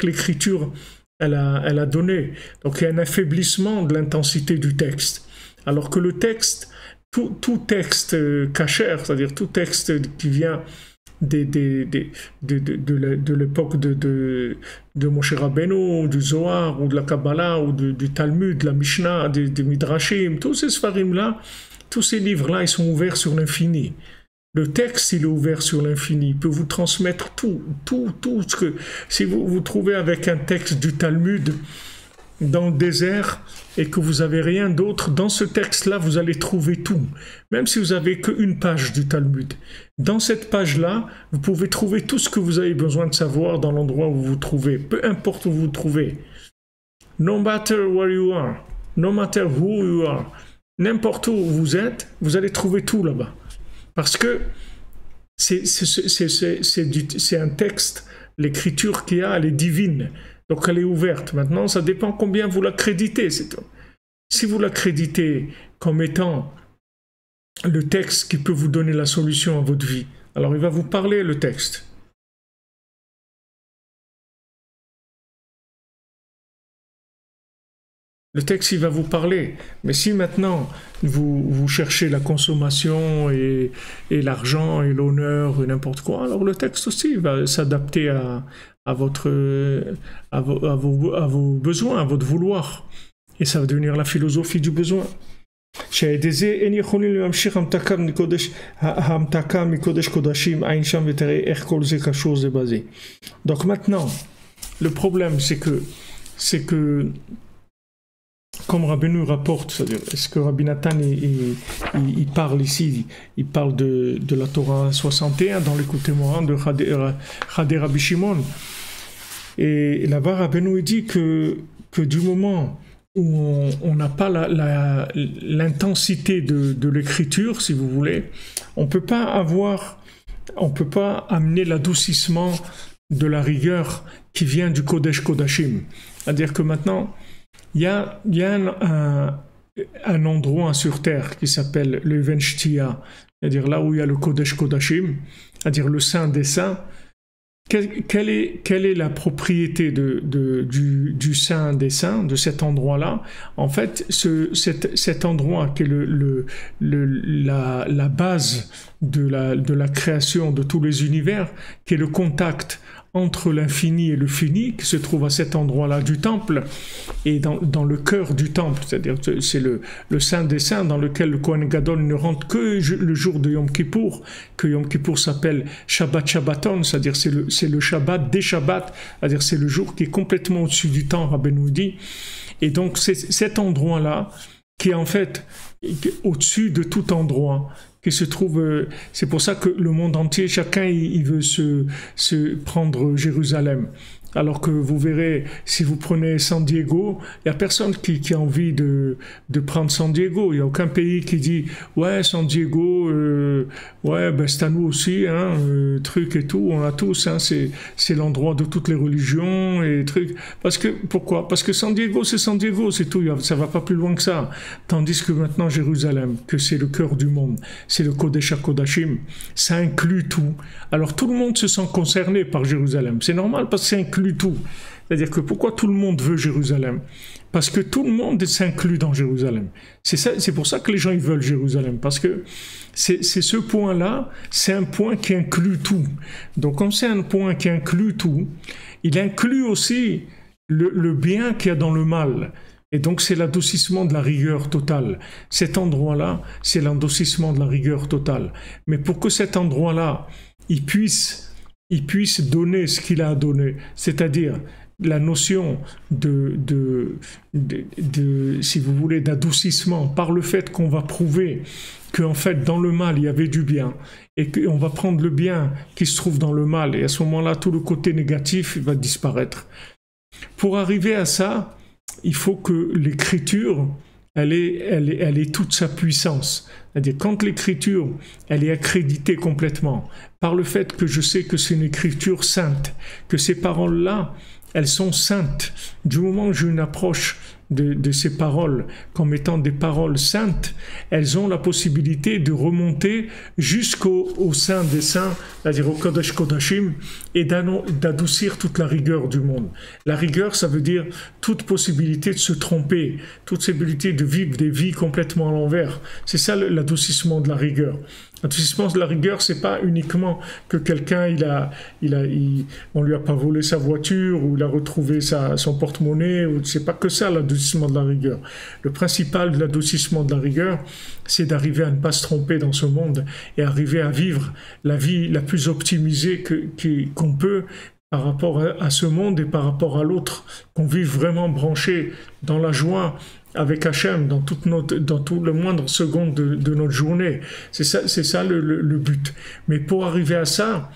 l'écriture elle a donné. Donc il y a un affaiblissement de l'intensité du texte, alors que le texte, tout texte kasher, c'est-à-dire tout texte qui vient de l'époque de Moshe Rabbeinu, du Zohar, ou de la Kabbalah, ou du Talmud, de la Mishnah, des Midrashim, tous ces Sfarim-là, tous ces livres-là, ils sont ouverts sur l'infini. Le texte, il est ouvert sur l'infini, il peut vous transmettre tout ce que... Si vous trouvez avec un texte du Talmud dans le désert et que vous n'avez rien d'autre, dans ce texte-là, vous allez trouver tout. Même si vous n'avez qu'une page du Talmud. Dans cette page-là, vous pouvez trouver tout ce que vous avez besoin de savoir dans l'endroit où vous vous trouvez. Peu importe où vous vous trouvez. No matter where you are, no matter who you are, n'importe où vous êtes, vous allez trouver tout là-bas. Parce que c'est un texte, l'écriture qu'il y a, elle est divine. Donc elle est ouverte. Maintenant, ça dépend combien vous l'accréditez. Si vous l'accréditez comme étant le texte qui peut vous donner la solution à votre vie, alors il va vous parler, le texte. Le texte, il va vous parler. Mais si maintenant, vous cherchez la consommation et l'argent et l'honneur et n'importe quoi, alors le texte aussi va s'adapter à vos besoins, à votre vouloir. Et ça va devenir la philosophie du besoin. Donc maintenant, le problème, c'est que comme Rabbeinu rapporte, c'est-à-dire, est-ce que Rabbi Nathan il parle ici, il parle de la Torah 61 dans l'Likutei Moharan de Chadei Rabbi Shimon. Et là-bas, Rabbeinu dit que du moment où on n'a pas l'intensité de l'écriture, si vous voulez, on peut pas amener l'adoucissement de la rigueur qui vient du Kodesh Kodashim. C'est-à-dire que maintenant, il y a un endroit sur Terre qui s'appelle le Even Shtia, c'est-à-dire là où il y a le Kodesh Kodashim, c'est-à-dire le Saint des Saints. Quelle est la propriété du Saint des Saints, de cet endroit-là? En fait, cet endroit qui est la base de la création de tous les univers, qui est le contact entre l'infini et le fini, qui se trouve à cet endroit-là du temple, et dans le cœur du temple, c'est-à-dire c'est le Saint des Saints dans lequel le Kohen Gadol ne rentre que le jour de Yom Kippour, que Yom Kippour s'appelle Shabbat Shabbaton, c'est-à-dire c'est le Shabbat des Shabbats, c'est-à-dire c'est le jour qui est complètement au-dessus du temps, Rabbeinu dit. Et donc c'est cet endroit-là qui est en fait au-dessus de tout endroit, qui se trouve, c'est pour ça que le monde entier, chacun il veut se prendre Jérusalem. Alors que vous verrez, si vous prenez San Diego, il n'y a personne qui a envie de prendre San Diego. Il n'y a aucun pays qui dit « Ouais, San Diego, ouais, ben c'est à nous aussi, hein, truc et tout, on a tous, hein, c'est l'endroit de toutes les religions et trucs. » Pourquoi? Parce que San Diego, c'est tout, ça va pas plus loin que ça. Tandis que maintenant Jérusalem, que c'est le cœur du monde, c'est le Kodesh HaKodashim, ça inclut tout. Alors tout le monde se sent concerné par Jérusalem. C'est normal parce que ça inclut tout. C'est-à-dire que pourquoi tout le monde veut Jérusalem? Parce que tout le monde s'inclut dans Jérusalem. C'est pour ça que les gens ils veulent Jérusalem, parce que c'est ce point-là, c'est un point qui inclut tout. Donc comme c'est un point qui inclut tout, il inclut aussi le bien qu'il y a dans le mal. Et donc c'est l'adoucissement de la rigueur totale. Cet endroit-là, c'est l'adoucissement de la rigueur totale. Mais pour que cet endroit-là, il puisse donner ce qu'il a à donner, c'est-à-dire la notion si vous voulez, d'adoucissement par le fait qu'on va prouver qu'en fait dans le mal il y avait du bien et qu'on va prendre le bien qui se trouve dans le mal et à ce moment-là tout le côté négatif va disparaître. Pour arriver à ça, il faut que l'écriture elle ait toute sa puissance. C'est-à-dire quand l'écriture elle est accréditée complètement par le fait que je sais que c'est une écriture sainte, que ces paroles-là elles sont saintes. Du moment où j'ai une approche de ces paroles comme étant des paroles saintes, elles ont la possibilité de remonter jusqu'au sein des saints, c'est-à-dire au Kodesh Kodashim, et d'adoucir toute la rigueur du monde. La rigueur, ça veut dire toute possibilité de se tromper, toute possibilité de vivre des vies complètement à l'envers. C'est ça l'adoucissement de la rigueur. L'adoucissement de la rigueur, c'est pas uniquement que quelqu'un on lui a pas volé sa voiture ou il a retrouvé son porte-monnaie, ou c'est pas que ça l'adoucissement de la rigueur. Le principal de l'adoucissement de la rigueur, c'est d'arriver à ne pas se tromper dans ce monde et arriver à vivre la vie la plus optimisée qu'on peut par rapport à ce monde et par rapport à l'autre, qu'on vive vraiment branché dans la joie avec Hachem dans tout le moindre seconde de notre journée. C'est ça le but. Mais pour arriver à ça,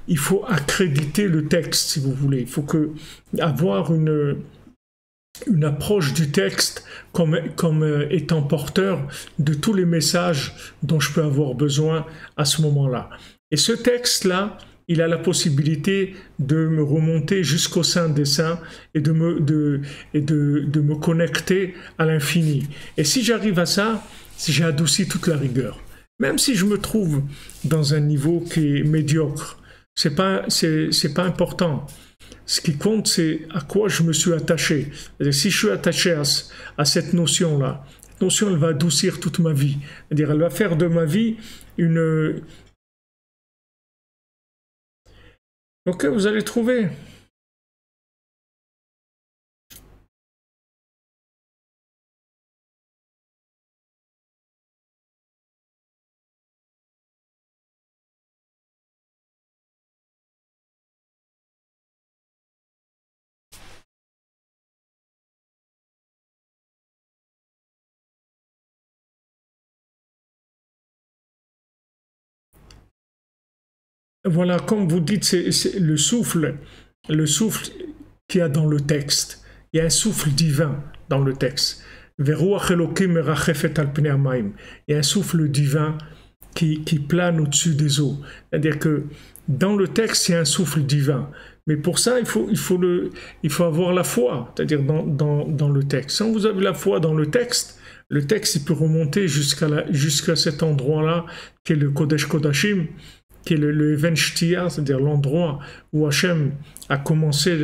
il faut accréditer le texte, si vous voulez. Il faut avoir une approche du texte comme étant porteur de tous les messages dont je peux avoir besoin à ce moment-là. Et ce texte-là, il a la possibilité de me remonter jusqu'au sein des saints et de me connecter à l'infini. Et si j'arrive à ça, si j'ai adouci toute la rigueur, même si je me trouve dans un niveau qui est médiocre, c'est pas important. Ce qui compte, c'est à quoi je me suis attaché. Si je suis attaché à cette notion-là, cette notion, elle va adoucir toute ma vie. C'est-à-dire, elle va faire de ma vie une... Ok, vous allez trouver. Voilà, comme vous dites, c'est le souffle qu'il y a dans le texte. Il y a un souffle divin dans le texte. Il y a un souffle divin qui plane au-dessus des eaux. C'est-à-dire que dans le texte, il y a un souffle divin. Mais pour ça, il faut avoir la foi, c'est-à-dire dans le texte. Si vous avez la foi dans le texte il peut remonter jusqu'à cet endroit-là, qui est le Kodesh Kodashim, qui est le Even Shtia, c'est-à-dire l'endroit où Hachem a commencé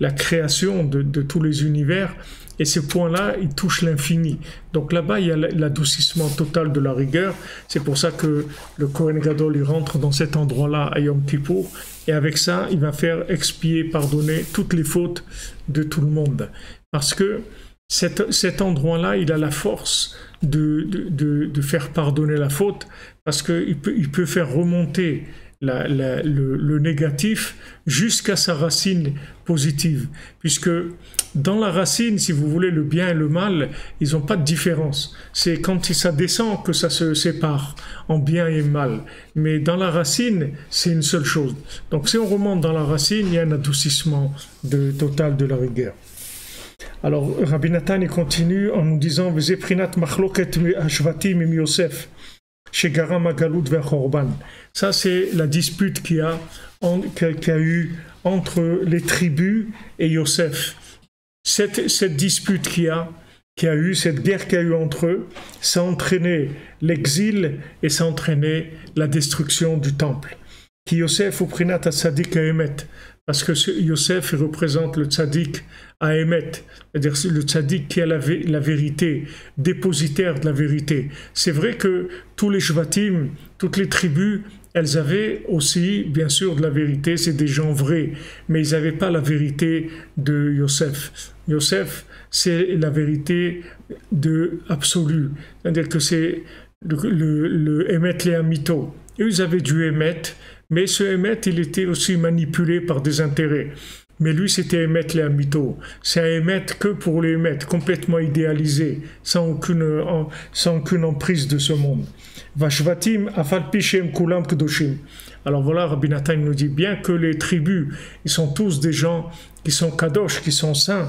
la création de tous les univers, et ce point-là, il touche l'infini. Donc là-bas, il y a l'adoucissement total de la rigueur. C'est pour ça que le Kohen Gadol, il rentre dans cet endroit-là à Yom Kippour, et avec ça, il va faire expier, pardonner toutes les fautes de tout le monde. Parce que cet endroit-là, il a la force de faire pardonner la faute, parce qu'il peut faire remonter le négatif jusqu'à sa racine positive. Puisque dans la racine, si vous voulez, le bien et le mal, ils n'ont pas de différence. C'est quand ça descend que ça se sépare en bien et mal. Mais dans la racine, c'est une seule chose. Donc si on remonte dans la racine, il y a un adoucissement total de la rigueur. Alors Rabbi Nathan il continue en nous disant V'zeprinat machloket hashvatim im Yosef shegaram hagalut ve'chorban. Ça c'est la dispute qu'il y a eu entre les tribus et Yosef. Cette dispute qu'il y a eu, cette guerre qu'il y a eu entre eux, ça a entraîné l'exil et ça a entraîné la destruction du temple. Qui Yosef ou prinat as-sadik ha'emet, parce que Yosef il représente le tzaddik à Emet, c'est-à-dire le tzaddik qui a la vérité, dépositaire de la vérité. C'est vrai que tous les shvatim, toutes les tribus, elles avaient aussi, bien sûr, de la vérité, c'est des gens vrais, mais ils n'avaient pas la vérité de Yosef. Yosef, c'est la vérité absolue, c'est-à-dire que c'est le Emet Léamito. Ils avaient du Emet, mais ce Emet, il était aussi manipulé par des intérêts. Mais lui, c'était Emet Léamito. C'est un Emet que pour les Emet, complètement idéalisé, sans aucune emprise de ce monde. Vashvatim afal pishem kulam kedoshim. Alors voilà, Rabbi Nathan nous dit bien que les tribus, ils sont tous des gens qui sont kadosh, qui sont saints.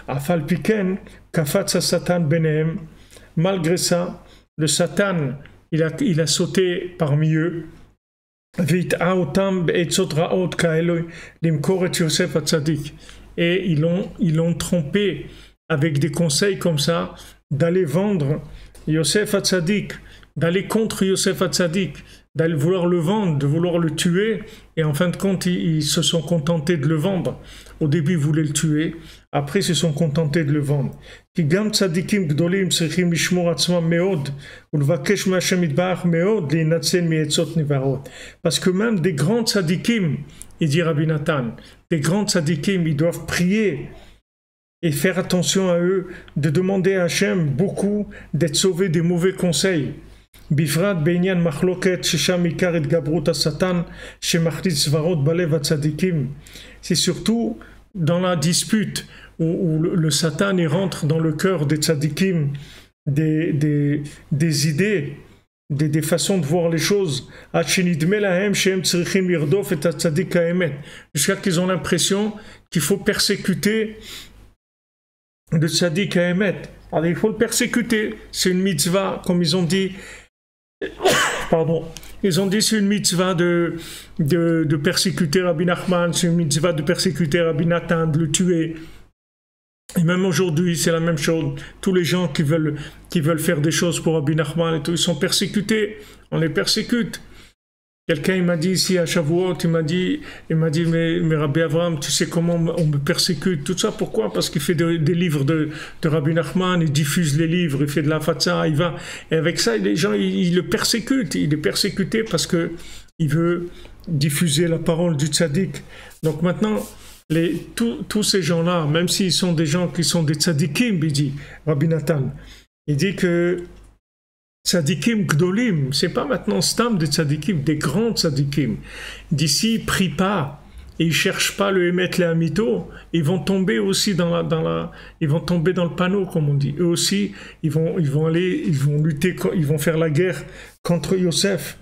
Afal piken kafatsa satan benehem. Malgré ça, le Satan, il a sauté parmi eux. Et ils l'ont trompé avec des conseils comme ça d'aller vendre Yosef Hatzadik, d'aller contre Yosef Hatzadik, d'aller vouloir le vendre, de vouloir le tuer, et en fin de compte ils se sont contentés de le vendre. Au début ils voulaient le tuer, après ils se sont contentés de le vendre. Parce que même des grands tzadikim, il dit Rabbi Nathan, des grands tzadikim, ils doivent prier et faire attention à eux, de demander à Hachem beaucoup d'être sauvés des mauvais conseils. Bifrat beinyan machloket shesham ikar et gabrut satan shemachlis svarot balev tzadikim. C'est surtout dans la dispute où le Satan il rentre dans le cœur des tzadikim, des idées, des façons de voir les choses, jusqu'à qu'ils ont l'impression qu'il faut persécuter le tzaddik à Emet. Alors il faut le persécuter, c'est une mitzvah, comme ils ont dit. Pardon. Ils ont dit c'est une mitzvah de persécuter Rabbi Nachman, c'est une mitzvah de persécuter Rabbi Nathan, de le tuer. Et même aujourd'hui, c'est la même chose. Tous les gens qui veulent faire des choses pour Rabbi Nachman et tout, ils sont persécutés. On les persécute. Quelqu'un il m'a dit ici à Shavuot, il m'a dit mais Rabbi Avraham, tu sais comment on me persécute, tout ça pourquoi? Parce qu'il fait des livres de Rabbi Nachman, il diffuse les livres, il fait de la fatsa, il va et avec ça les gens ils le persécutent, il est persécuté parce que il veut diffuser la parole du tzaddik. Donc maintenant tous ces gens-là, même s'ils sont des gens qui sont des tzaddikim, il dit Rabbi Nathan, il dit que tzadikim gdolim, c'est pas maintenant stam des tzadikim, des grands tzadikim. D'ici, ils prient pas et ils cherchent pas le Emet Léamito, ils vont tomber aussi ils vont tomber dans le panneau, comme on dit. Eux aussi, ils vont lutter, ils vont faire la guerre contre Yosef.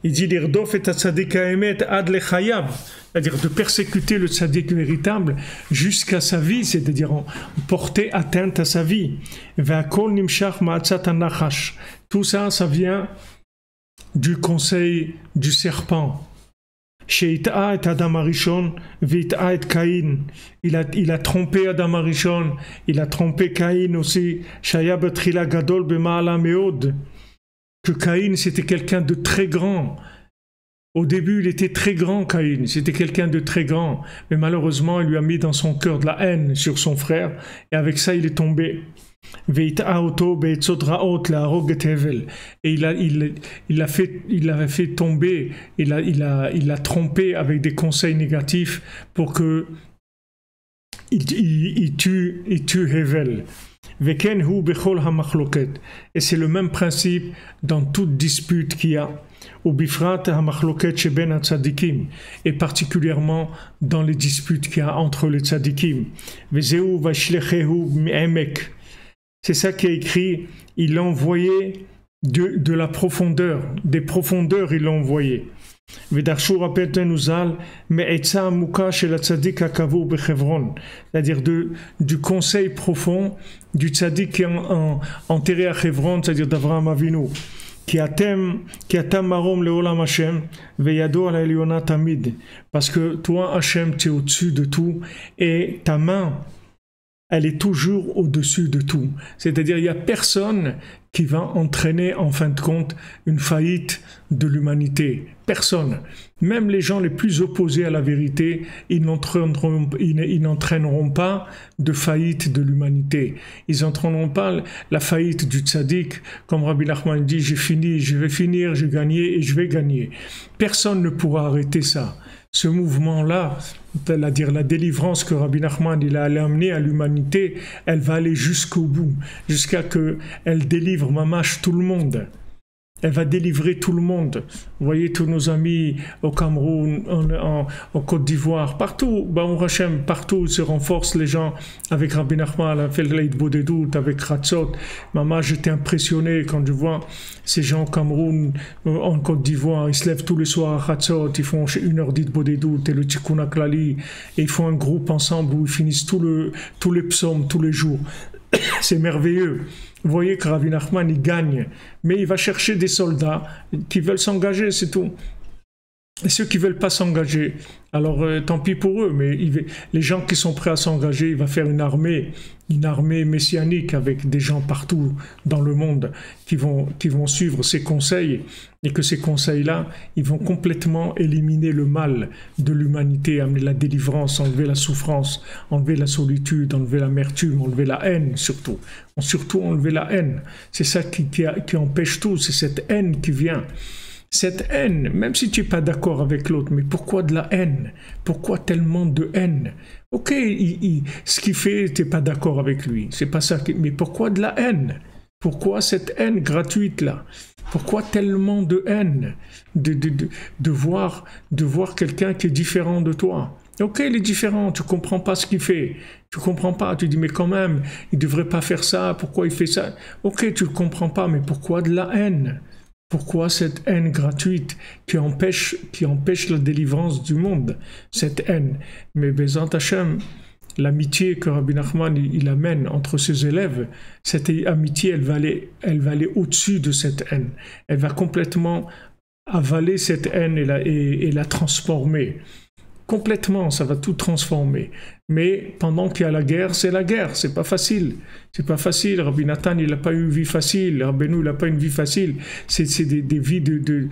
Il dit l'irdof et tzaddik Emet ad lechayav, c'est-à-dire de persécuter le tzaddik véritable jusqu'à sa vie, c'est-à-dire porter atteinte à sa vie. Ve'akol nimshach ma'atzat hanachash. Tout ça, ça vient du conseil du serpent. Sheit'a et Adam Arishon, veit'a et Caïn. Il a trompé Adam Arishon, il a trompé Caïn aussi. Shaya betrila gadol b'ma'ala meod. Que Caïn, c'était quelqu'un de très grand. Au début, il était très grand, Caïn. C'était quelqu'un de très grand. Mais malheureusement, il lui a mis dans son cœur de la haine sur son frère. Et avec ça, il est tombé. Et il l'a fait tomber, il l'a trompé avec des conseils négatifs pour que il tue Hevel. Veken hu bechol hamachloket. Et c'est le même principe dans toute dispute qu'il y a. Ou bifrat hamachloket sheben hatzadikim. Et particulièrement dans les disputes qu'il y a entre les tzadikim. Vezeu vashlechehu me'emek. C'est ça qui est écrit. Il l'a envoyé de la profondeur. Des profondeurs, il l'a envoyé. C'est-à-dire du conseil profond du tzaddik qui est enterré à Hebron, c'est-à-dire d'Avraham Avinu, qui atam marom leolam Hashem veyado ala eliona tamid, parce que toi Hashem tu es au-dessus de tout et ta main elle est toujours au-dessus de tout. C'est-à-dire, il n'y a personne qui va entraîner, en fin de compte, une faillite de l'humanité. Personne. Même les gens les plus opposés à la vérité, ils n'entraîneront pas de faillite de l'humanité. Ils n'entraîneront pas la faillite du tzaddik. Comme Rabbi Nachman dit, j'ai fini, je vais finir, j'ai gagné et je vais gagner. Personne ne pourra arrêter ça. Ce mouvement-là, c'est-à-dire la délivrance que Rabbi Nachman il a amené à l'humanité, elle va aller jusqu'au bout, jusqu'à ce qu'elle délivre mamash tout le monde. Elle va délivrer tout le monde. Vous voyez tous nos amis au Cameroun, en Côte d'Ivoire, partout, Baruch Hashem, partout se renforcent les gens avec Rabbi Nachman, avec Leïd Bodedout, avec Ratzot. Maman, j'étais impressionné quand je vois ces gens au Cameroun, en Côte d'Ivoire, ils se lèvent tous les soirs à Ratzot, ils font 1 heure d'Id Bodedout et le Tikkun HaKlali, et ils font un groupe ensemble où ils finissent tous les psaumes tous les jours. C'est merveilleux. Vous voyez que Rabbi Nachman, il gagne, mais il va chercher des soldats qui veulent s'engager, c'est tout. Et ceux qui ne veulent pas s'engager, alors tant pis pour eux, mais les gens qui sont prêts à s'engager, il va faire une armée messianique avec des gens partout dans le monde qui vont suivre ses conseils, et que ces conseils-là, ils vont complètement éliminer le mal de l'humanité, amener la délivrance, enlever la souffrance, enlever la solitude, enlever l'amertume, enlever la haine surtout. Surtout enlever la haine. C'est ça qui empêche tout, c'est cette haine qui vient. Cette haine, même si tu n'es pas d'accord avec l'autre, mais pourquoi de la haine? Pourquoi tellement de haine? Ok, ce qu'il fait, tu n'es pas d'accord avec lui, c'est pas ça. Mais pourquoi de la haine? Pourquoi cette haine gratuite-là? Pourquoi tellement de haine de voir quelqu'un qui est différent de toi? Ok, il est différent, tu ne comprends pas ce qu'il fait, tu ne comprends pas, tu dis mais quand même, il ne devrait pas faire ça, pourquoi il fait ça? Ok, tu ne comprends pas, mais pourquoi de la haine? Pourquoi cette haine gratuite qui empêche la délivrance du monde? Cette haine. Mais Bezant Hashem, l'amitié que Rabbi Nachman il amène entre ses élèves, cette amitié, elle va aller au-dessus de cette haine. Elle va complètement avaler cette haine et la transformer. Complètement, ça va tout transformer. Mais pendant qu'il y a la guerre, c'est pas facile. C'est pas facile. Rabbi Nathan, il n'a pas eu une vie facile. Rabbeinu, il n'a pas une vie facile. C'est des vies de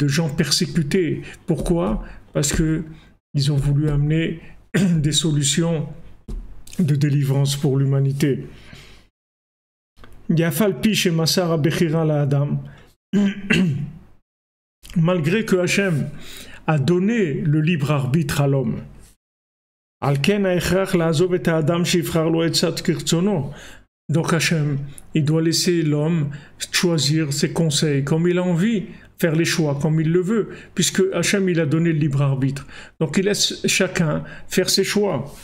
gens persécutés. Pourquoi? Parce qu'ils ont voulu amener des solutions de délivrance pour l'humanité. Yafalpi chez Massara Bechira la Adam. Malgré que Hachem a donné le libre arbitre à l'homme. Donc Hachem, il doit laisser l'homme choisir ses conseils comme il a envie, faire les choix comme il le veut, puisque Hachem il a donné le libre arbitre. Donc il laisse chacun faire ses choix.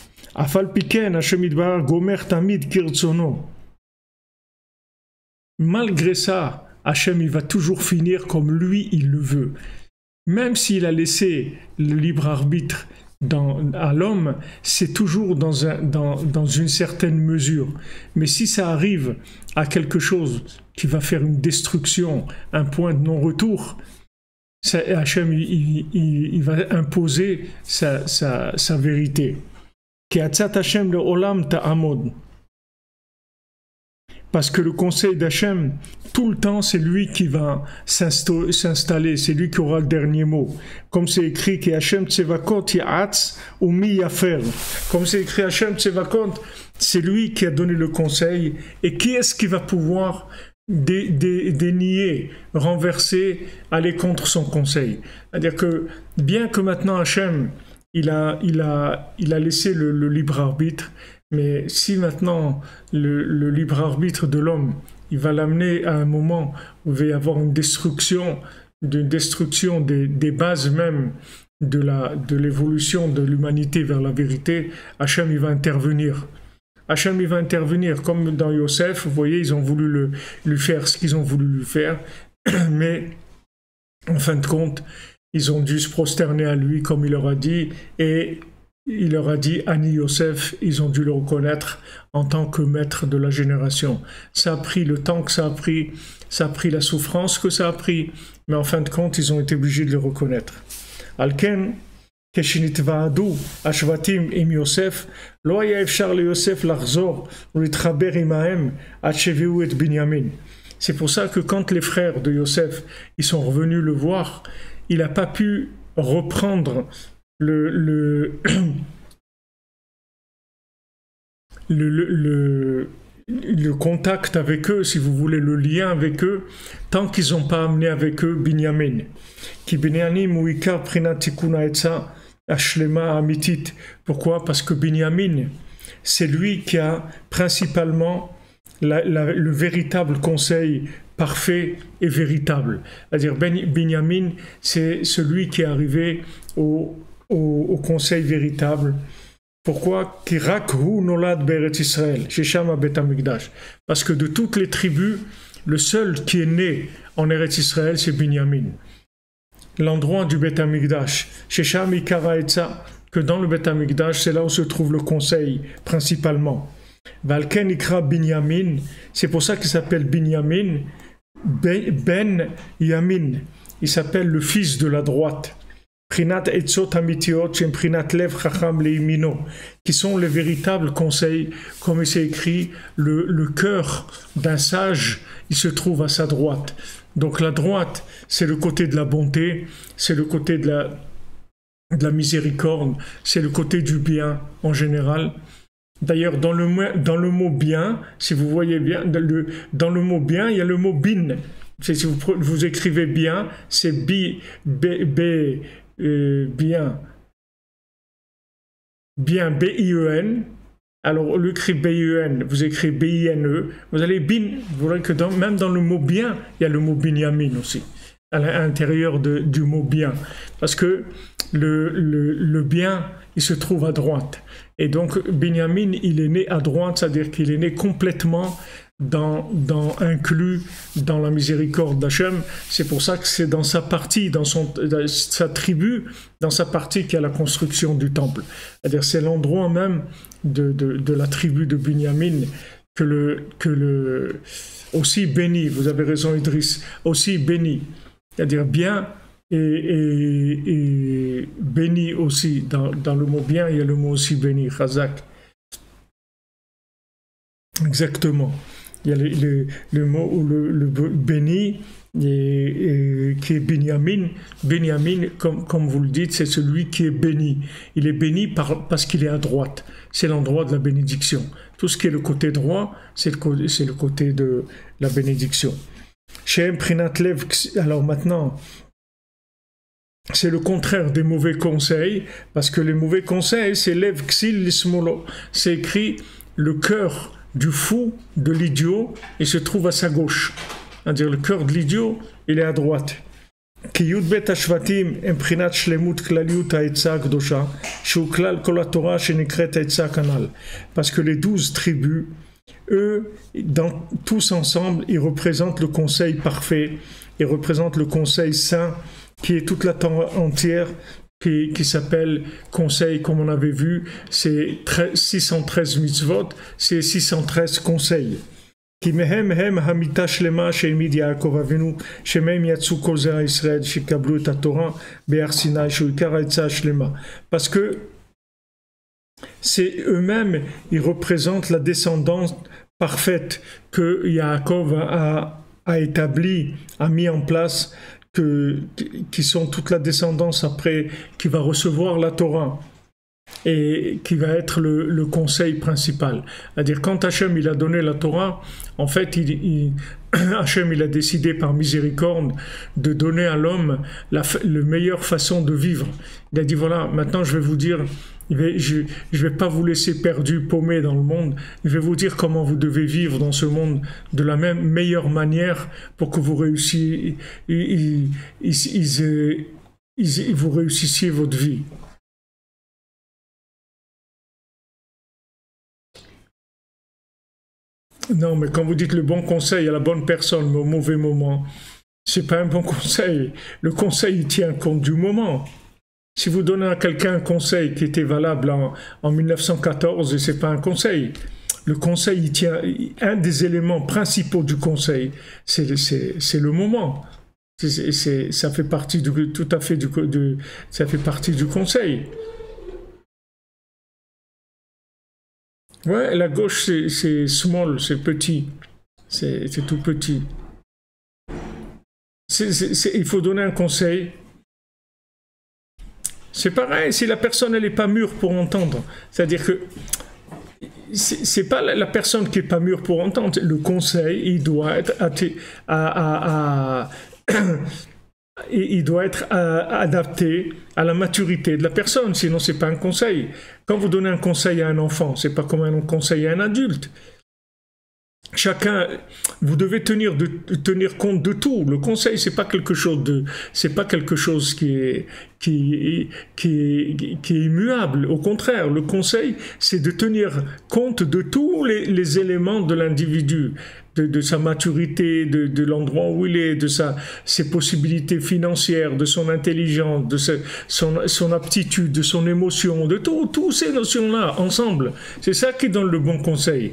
Malgré ça, Hachem il va toujours finir comme lui il le veut. Même s'il a laissé le libre arbitre à l'homme, c'est toujours dans une certaine mesure. Mais si ça arrive à quelque chose qui va faire une destruction, un point de non-retour, Hachem il va imposer sa vérité. Parce que le conseil d'Hachem, tout le temps, c'est lui qui va s'installer, c'est lui qui aura le dernier mot. Comme c'est écrit que Hachem Tsevakot Ya'atz ou Mi Yafer. Comme c'est écrit Hachem Tsevakot, c'est lui qui a donné le conseil. Et qui est-ce qui va pouvoir dénier, renverser, aller contre son conseil? C'est-à-dire que bien que maintenant Hachem il a laissé le libre arbitre. Mais si maintenant le libre arbitre de l'homme, il va l'amener à un moment où il va y avoir une destruction des bases même de l'évolution de l'humanité vers la vérité, Hachem il va intervenir. Hachem il va intervenir comme dans Yosef, vous voyez, ils ont voulu lui faire ce qu'ils ont voulu lui faire, mais en fin de compte, ils ont dû se prosterner à lui comme il leur a dit, et il leur a dit Ani Yosef, ils ont dû le reconnaître en tant que maître de la génération. Ça a pris le temps que ça a pris la souffrance que ça a pris, mais en fin de compte, ils ont été obligés de le reconnaître. Alken, כשנתוועדו השבטים עם יוסף, לא היה אפשר ליוסף לחזור ולהתחבר עמהם עד שהביאו את בנימין. C'est pour ça que quand les frères de Yosef ils sont revenus le voir, il n'a pas pu reprendre le contact avec eux, si vous voulez, le lien avec eux, tant qu'ils n'ont pas amené avec eux Binyamin. Qui Binyamin ou Ikar Prinat Tikuna Etza Ashlema Amitit. Pourquoi? Parce que Binyamin, c'est lui qui a principalement le véritable conseil parfait et véritable. C'est-à-dire Binyamin, c'est celui qui est arrivé au conseil véritable. Pourquoi? Parce que de toutes les tribus, le seul qui est né en Eretz Israël, c'est Binyamin. L'endroit du Beth Amikdash, Shesham Ikara Etza, que dans le Beth Amikdash, c'est là où se trouve le conseil principalement. Valken Ikra Binyamin, c'est pour ça qu'il s'appelle Binyamin, Ben Yamin, il s'appelle le fils de la droite. Prinat Etzot Amitiot, Prinat Lev Chacham Leimino, qui sont les véritables conseils, comme c'est écrit, le cœur d'un sage, il se trouve à sa droite. Donc la droite, c'est le côté de la bonté, c'est le côté de la miséricorde, c'est le côté du bien en général. D'ailleurs, dans le mot bien, si vous voyez bien, dans le mot bien, il y a le mot bin. Si vous écrivez bien, c'est bien, B-I-E-N. Alors, au lieu d'écrire B-I-E-N, vous écrivez B-I-N-E. Vous allez bin. Vous voyez que même dans le mot bien, il y a le mot binyamin aussi, à l'intérieur du mot bien. Parce que le bien, il se trouve à droite. Et donc, Binyamin, il est né à droite, c'est-à-dire qu'il est né complètement inclus dans la miséricorde d'Hachem. C'est pour ça que c'est dans sa partie, dans sa tribu, dans sa partie qu'il y a la construction du temple. C'est-à-dire c'est l'endroit même de la tribu de Binyamin aussi béni, vous avez raison Idriss, aussi béni, c'est-à-dire bien et béni aussi. Dans le mot bien, il y a le mot aussi béni, Chazak. Exactement. Il y a le mot ou le béni qui est Binyamin. Binyamin, comme vous le dites, c'est celui qui est béni. Il est béni parce qu'il est à droite. C'est l'endroit de la bénédiction. Tout ce qui est le côté droit, c'est le côté de la bénédiction. Shem Prinat Lev, alors maintenant, c'est le contraire des mauvais conseils, parce que les mauvais conseils, c'est Lev Ksil Lismolo. C'est écrit le cœur du fou, de l'idiot, il se trouve à sa gauche. C'est-à-dire le cœur de l'idiot, il est à droite. Parce que les 12 tribus, eux, tous ensemble, ils représentent le conseil parfait, ils représentent le conseil saint, qui est toute la Torah entière, qui s'appelle conseil, comme on avait vu, c'est 613 mitzvot, c'est 613 conseils. Parce que c'est eux-mêmes, ils représentent la descendance parfaite que Yaakov a établie, a mis en place, qui sont toute la descendance après, qui va recevoir la Torah. et qui va être le conseil principal. C'est-à-dire quand Hachem il a donné la Torah, en fait Hachem il a décidé par miséricorde de donner à l'homme la meilleure façon de vivre. Il a dit voilà, maintenant je vais vous dire, je ne vais pas vous laisser perdus, paumés dans le monde, je vais vous dire comment vous devez vivre dans ce monde de la meilleure manière pour que vous réussissiez votre vie. Non, mais quand vous dites le bon conseil à la bonne personne, mais au mauvais moment, c'est pas un bon conseil. Le conseil, il tient compte du moment. Si vous donnez à quelqu'un un conseil qui était valable en 1914, c'est pas un conseil. Le conseil, il tient, un des éléments principaux du conseil, c'est le moment. Ça fait partie tout à fait ça fait partie du conseil. Ouais, la gauche, c'est small, c'est petit. C'est tout petit. Il faut donner un conseil. C'est pareil, si la personne, elle n'est pas mûre pour entendre. C'est-à-dire que c'est pas la personne qui n'est pas mûre pour entendre. Le conseil, il doit être il doit être adapté à la maturité de la personne, sinon c'est pas un conseil. Quand vous donnez un conseil à un enfant, c'est pas comme un conseil à un adulte. Chacun, vous devez tenir compte de tout. Le conseil, c'est pas quelque chose qui est immuable. Au contraire, le conseil, c'est de tenir compte de tous les éléments de l'individu, de sa maturité, de l'endroit où il est, de ses possibilités financières, de son intelligence, de son aptitude, de son émotion, de toutes ces notions-là ensemble. C'est ça qui donne le bon conseil.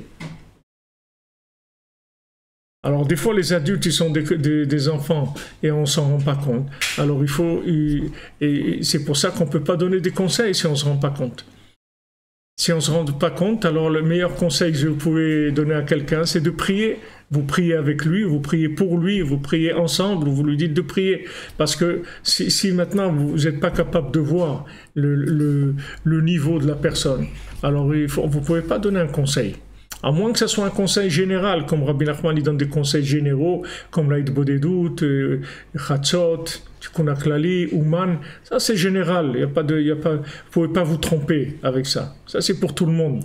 Alors des fois les adultes ils sont des enfants et on s'en rend pas compte. Alors et c'est pour ça qu'on peut pas donner des conseils si on se rend pas compte. Si on se rend pas compte, alors le meilleur conseil que vous pouvez donner à quelqu'un, c'est de prier. Vous priez avec lui, vous priez pour lui, vous priez ensemble, vous lui dites de prier. Parce que si maintenant vous n'êtes pas capable de voir le niveau de la personne, alors vous pouvez pas donner un conseil. À moins que ce soit un conseil général, comme Rabbi Nachman il donne des conseils généraux, comme l'Aïd Bodedut, Chatzot, Tikkun HaKlali, Ouman, ça c'est général, vous ne pouvez pas vous tromper avec ça. Ça c'est pour tout le monde.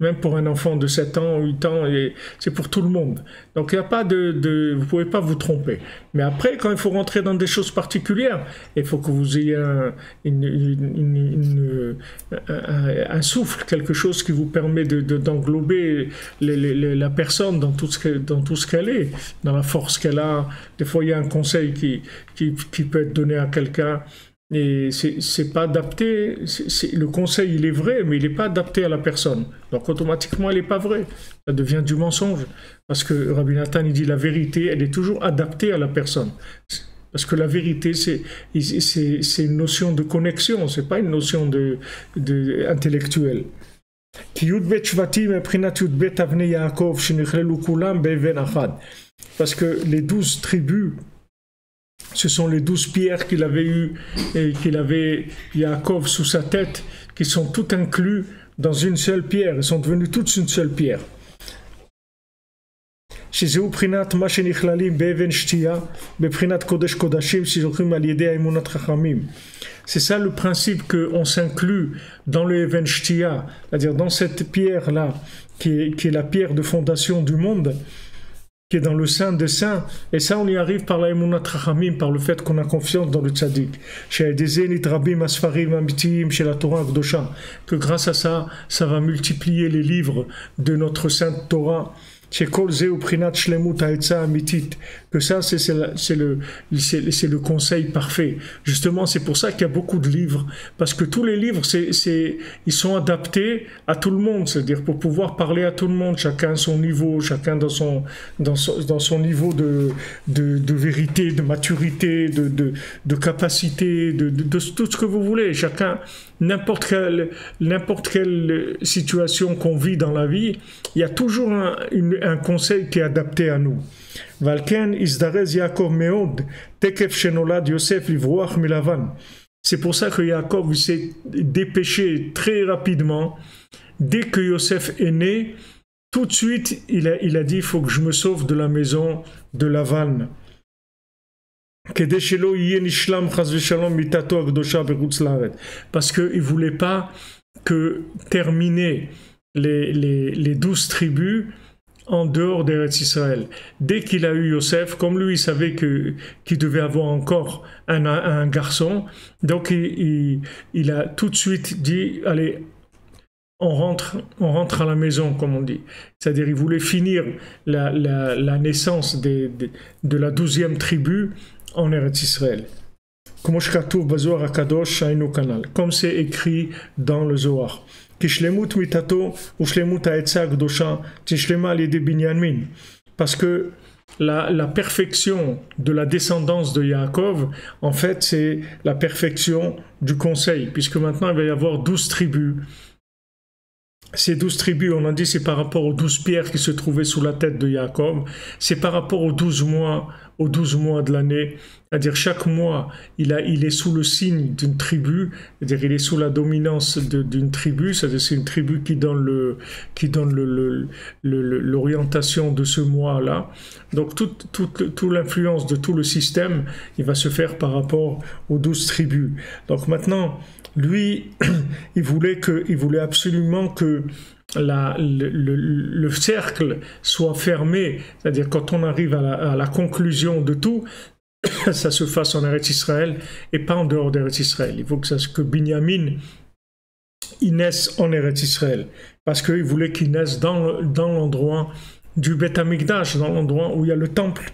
Même pour un enfant de 7 ans, 8 ans, c'est pour tout le monde. Donc il n'y a pas vous ne pouvez pas vous tromper. Mais après, quand il faut rentrer dans des choses particulières, il faut que vous ayez un souffle, quelque chose qui vous permet d'englober la personne dans tout ce qu'elle est, dans la force qu'elle a. Des fois, il y a un conseil qui peut être donné à quelqu'un. Et c'est pas adapté, le conseil il est vrai, mais il n'est pas adapté à la personne. Donc automatiquement il n'est pas vrai, ça devient du mensonge. Parce que Rabbi Nathan il dit la vérité, elle est toujours adaptée à la personne. Parce que la vérité c'est une notion de connexion, c'est pas une notion intellectuelle. Parce que les 12 tribus, ce sont les 12 pierres qu'il avait eues et Yaakov sous sa tête, qui sont toutes incluses dans une seule pierre. Elles sont devenues toutes une seule pierre. C'est ça le principe qu'on s'inclut dans le Even Shtia, c'est-à-dire dans cette pierre-là, qui est la pierre de fondation du monde, qui est dans le Saint des Saints, et ça on y arrive par la Emunat Chachamim, par le fait qu'on a confiance dans le Tzaddik. Que grâce à ça, ça va multiplier les livres de notre Sainte Torah. Que ça c'est le conseil parfait. Justement c'est pour ça qu'il y a beaucoup de livres, parce que tous les livres ils sont adaptés à tout le monde, c'est-à-dire pour pouvoir parler à tout le monde, chacun à son niveau, chacun dans son niveau de vérité, de maturité, de capacité, de tout ce que vous voulez, chacun, n'importe quelle situation qu'on vit dans la vie, il y a toujours un conseil qui est adapté à nous. Valken izdarez Yaakov meod tekef shenolad Yosef livroach milavan. C'est pour ça que Yaakov s'est dépêché très rapidement. Dès que Yosef est né, tout de suite, il a dit, il faut que je me sauve de la maison de Lavan. Parce qu'il ne voulait pas que terminer les 12 tribus en dehors d'Eretz Israël. Dès qu'il a eu Yosef, comme lui, il savait qu'il devait avoir encore un garçon, donc il a tout de suite dit, allez, on rentre à la maison, comme on dit. C'est-à-dire, il voulait finir la naissance de la 12e tribu en Eretz Israël. Comme c'est écrit dans le Zohar. Parce que la perfection de la descendance de Yaakov, en fait, c'est la perfection du conseil, puisque maintenant il va y avoir 12 tribus. Ces 12 tribus, on a dit, c'est par rapport aux 12 pierres qui se trouvaient sous la tête de Yaakov, c'est par rapport aux 12 mois de l'année, c'est-à-dire chaque mois, il est sous le signe d'une tribu, c'est-à-dire il est sous la dominance d'une tribu, c'est-à-dire c'est une tribu qui donne l'orientation de ce mois-là. Donc toute l'influence de tout le système, il va se faire par rapport aux 12 tribus. Donc maintenant, lui, il voulait absolument que le cercle soit fermé, c'est-à-dire quand on arrive à la conclusion de tout, ça se fasse en Eretz Israël et pas en dehors d'Eretz Israël. Il faut que Binyamin il naisse en Eretz Israël, parce qu'il voulait qu'il naisse dans l'endroit du Beth Amikdash, dans l'endroit où il y a le temple.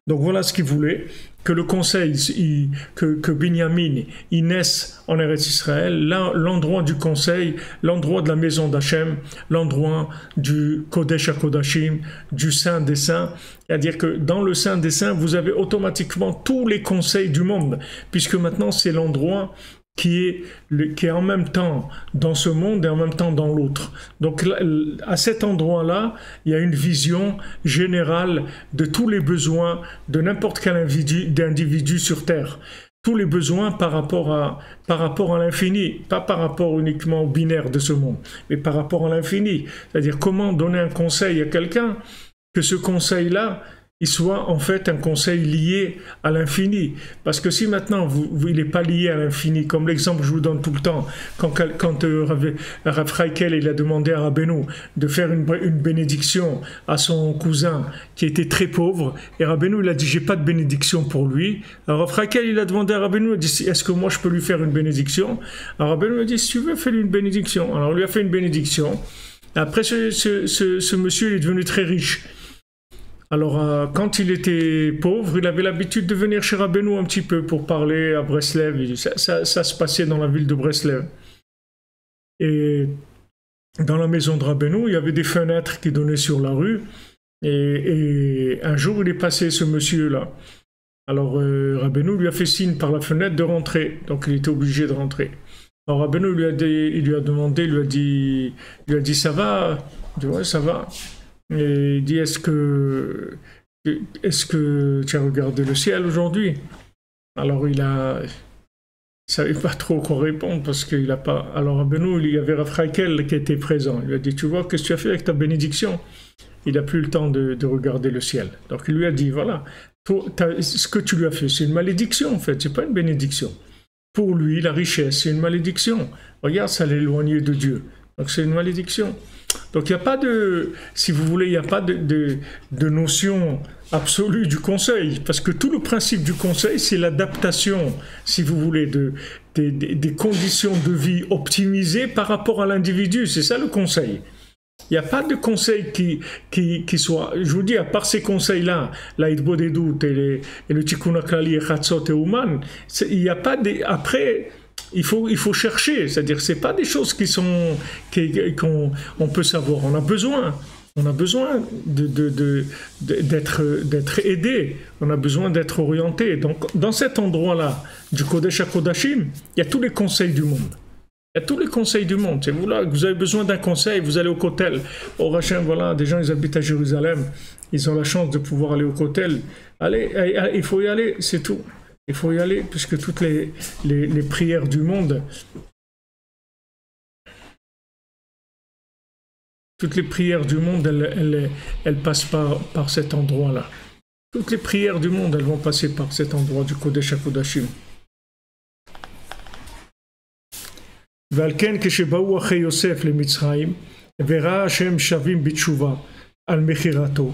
Donc voilà ce qu'il voulait, que le conseil, que Binyamin il naisse en Eretz Israël, là l'endroit du conseil, l'endroit de la maison d'Hachem, l'endroit du Kodesh HaKodashim, du Saint des Saints, c'est-à-dire que dans le Saint des Saints, vous avez automatiquement tous les conseils du monde, puisque maintenant c'est l'endroit qui est en même temps dans ce monde et en même temps dans l'autre. Donc à cet endroit-là, il y a une vision générale de tous les besoins de n'importe quel individu sur Terre. Tous les besoins par rapport à l'infini, pas par rapport uniquement au binaire de ce monde, mais par rapport à l'infini. C'est-à-dire comment donner un conseil à quelqu'un, que ce conseil-là, il soit en fait un conseil lié à l'infini. Parce que si maintenant il n'est pas lié à l'infini, comme l'exemple que je vous donne tout le temps, quand Rav Freikel il a demandé à Rabbeinu de faire une bénédiction à son cousin qui était très pauvre, et Rabbeinu il a dit j'ai pas de bénédiction pour lui. Alors Rav Freikel il a demandé à Rabbeinu, il a dit est-ce que moi je peux lui faire une bénédiction? Alors Rabbeinu a dit si tu veux fais-lui une bénédiction. Alors il lui a fait une bénédiction. Après ce monsieur il est devenu très riche. Alors, quand il était pauvre, il avait l'habitude de venir chez Rabbeinu un petit peu pour parler à Breslev. Ça se passait dans la ville de Breslev. Et dans la maison de Rabbeinu, il y avait des fenêtres qui donnaient sur la rue. Et un jour, il est passé ce monsieur-là. Alors, Rabbeinu lui a fait signe par la fenêtre de rentrer. Donc, il était obligé de rentrer. Alors, Rabbeinu il lui a dit, ça va? Il dit, ouais, ça va. Et il dit est-ce que tu as regardé le ciel aujourd'hui? Alors il savait pas trop quoi répondre parce qu'il a pas. Alors Rabbeinu, il y avait Rav Freikel qui était présent. Il lui a dit tu vois qu'est-ce que tu as fait avec ta bénédiction? Il n'a plus le temps de regarder le ciel. Donc il lui a dit voilà, ce que tu lui as fait c'est une malédiction en fait, c'est pas une bénédiction. Pour lui la richesse c'est une malédiction. Regarde ça l'éloigner de Dieu. Donc c'est une malédiction. Donc il n'y a pas si vous voulez, il n'y a pas de notion absolue du conseil, parce que tout le principe du conseil, c'est l'adaptation, si vous voulez, des conditions de vie optimisées par rapport à l'individu. C'est ça le conseil. Il n'y a pas de conseil qui soit, je vous dis, à part ces conseils-là, la Hitbodedut et le Tikkun HaKlali et Chatzot et Ouman, il n'y a pas après. Il faut chercher, c'est-à-dire c'est pas des choses qu'on peut savoir. On a besoin d'être aidé, on a besoin d'être orienté. Donc dans cet endroit-là du Kodesh HaKodashim, il y a tous les conseils du monde. Il y a tous les conseils du monde. C'est vous là, vous avez besoin d'un conseil, vous allez au Kotel. Au Rachem, voilà, des gens, ils habitent à Jérusalem. Ils ont la chance de pouvoir aller au Kotel. Allez, il faut y aller, c'est tout. Il faut y aller, puisque toutes les prières du monde, elles passent par cet endroit-là. Toutes les prières du monde, elles vont passer par cet endroit du Kodesh HaKodashim. ועל כן כשבאו אחרי יוסף למצרים וראה שהם שווים בתשובה על מכירתו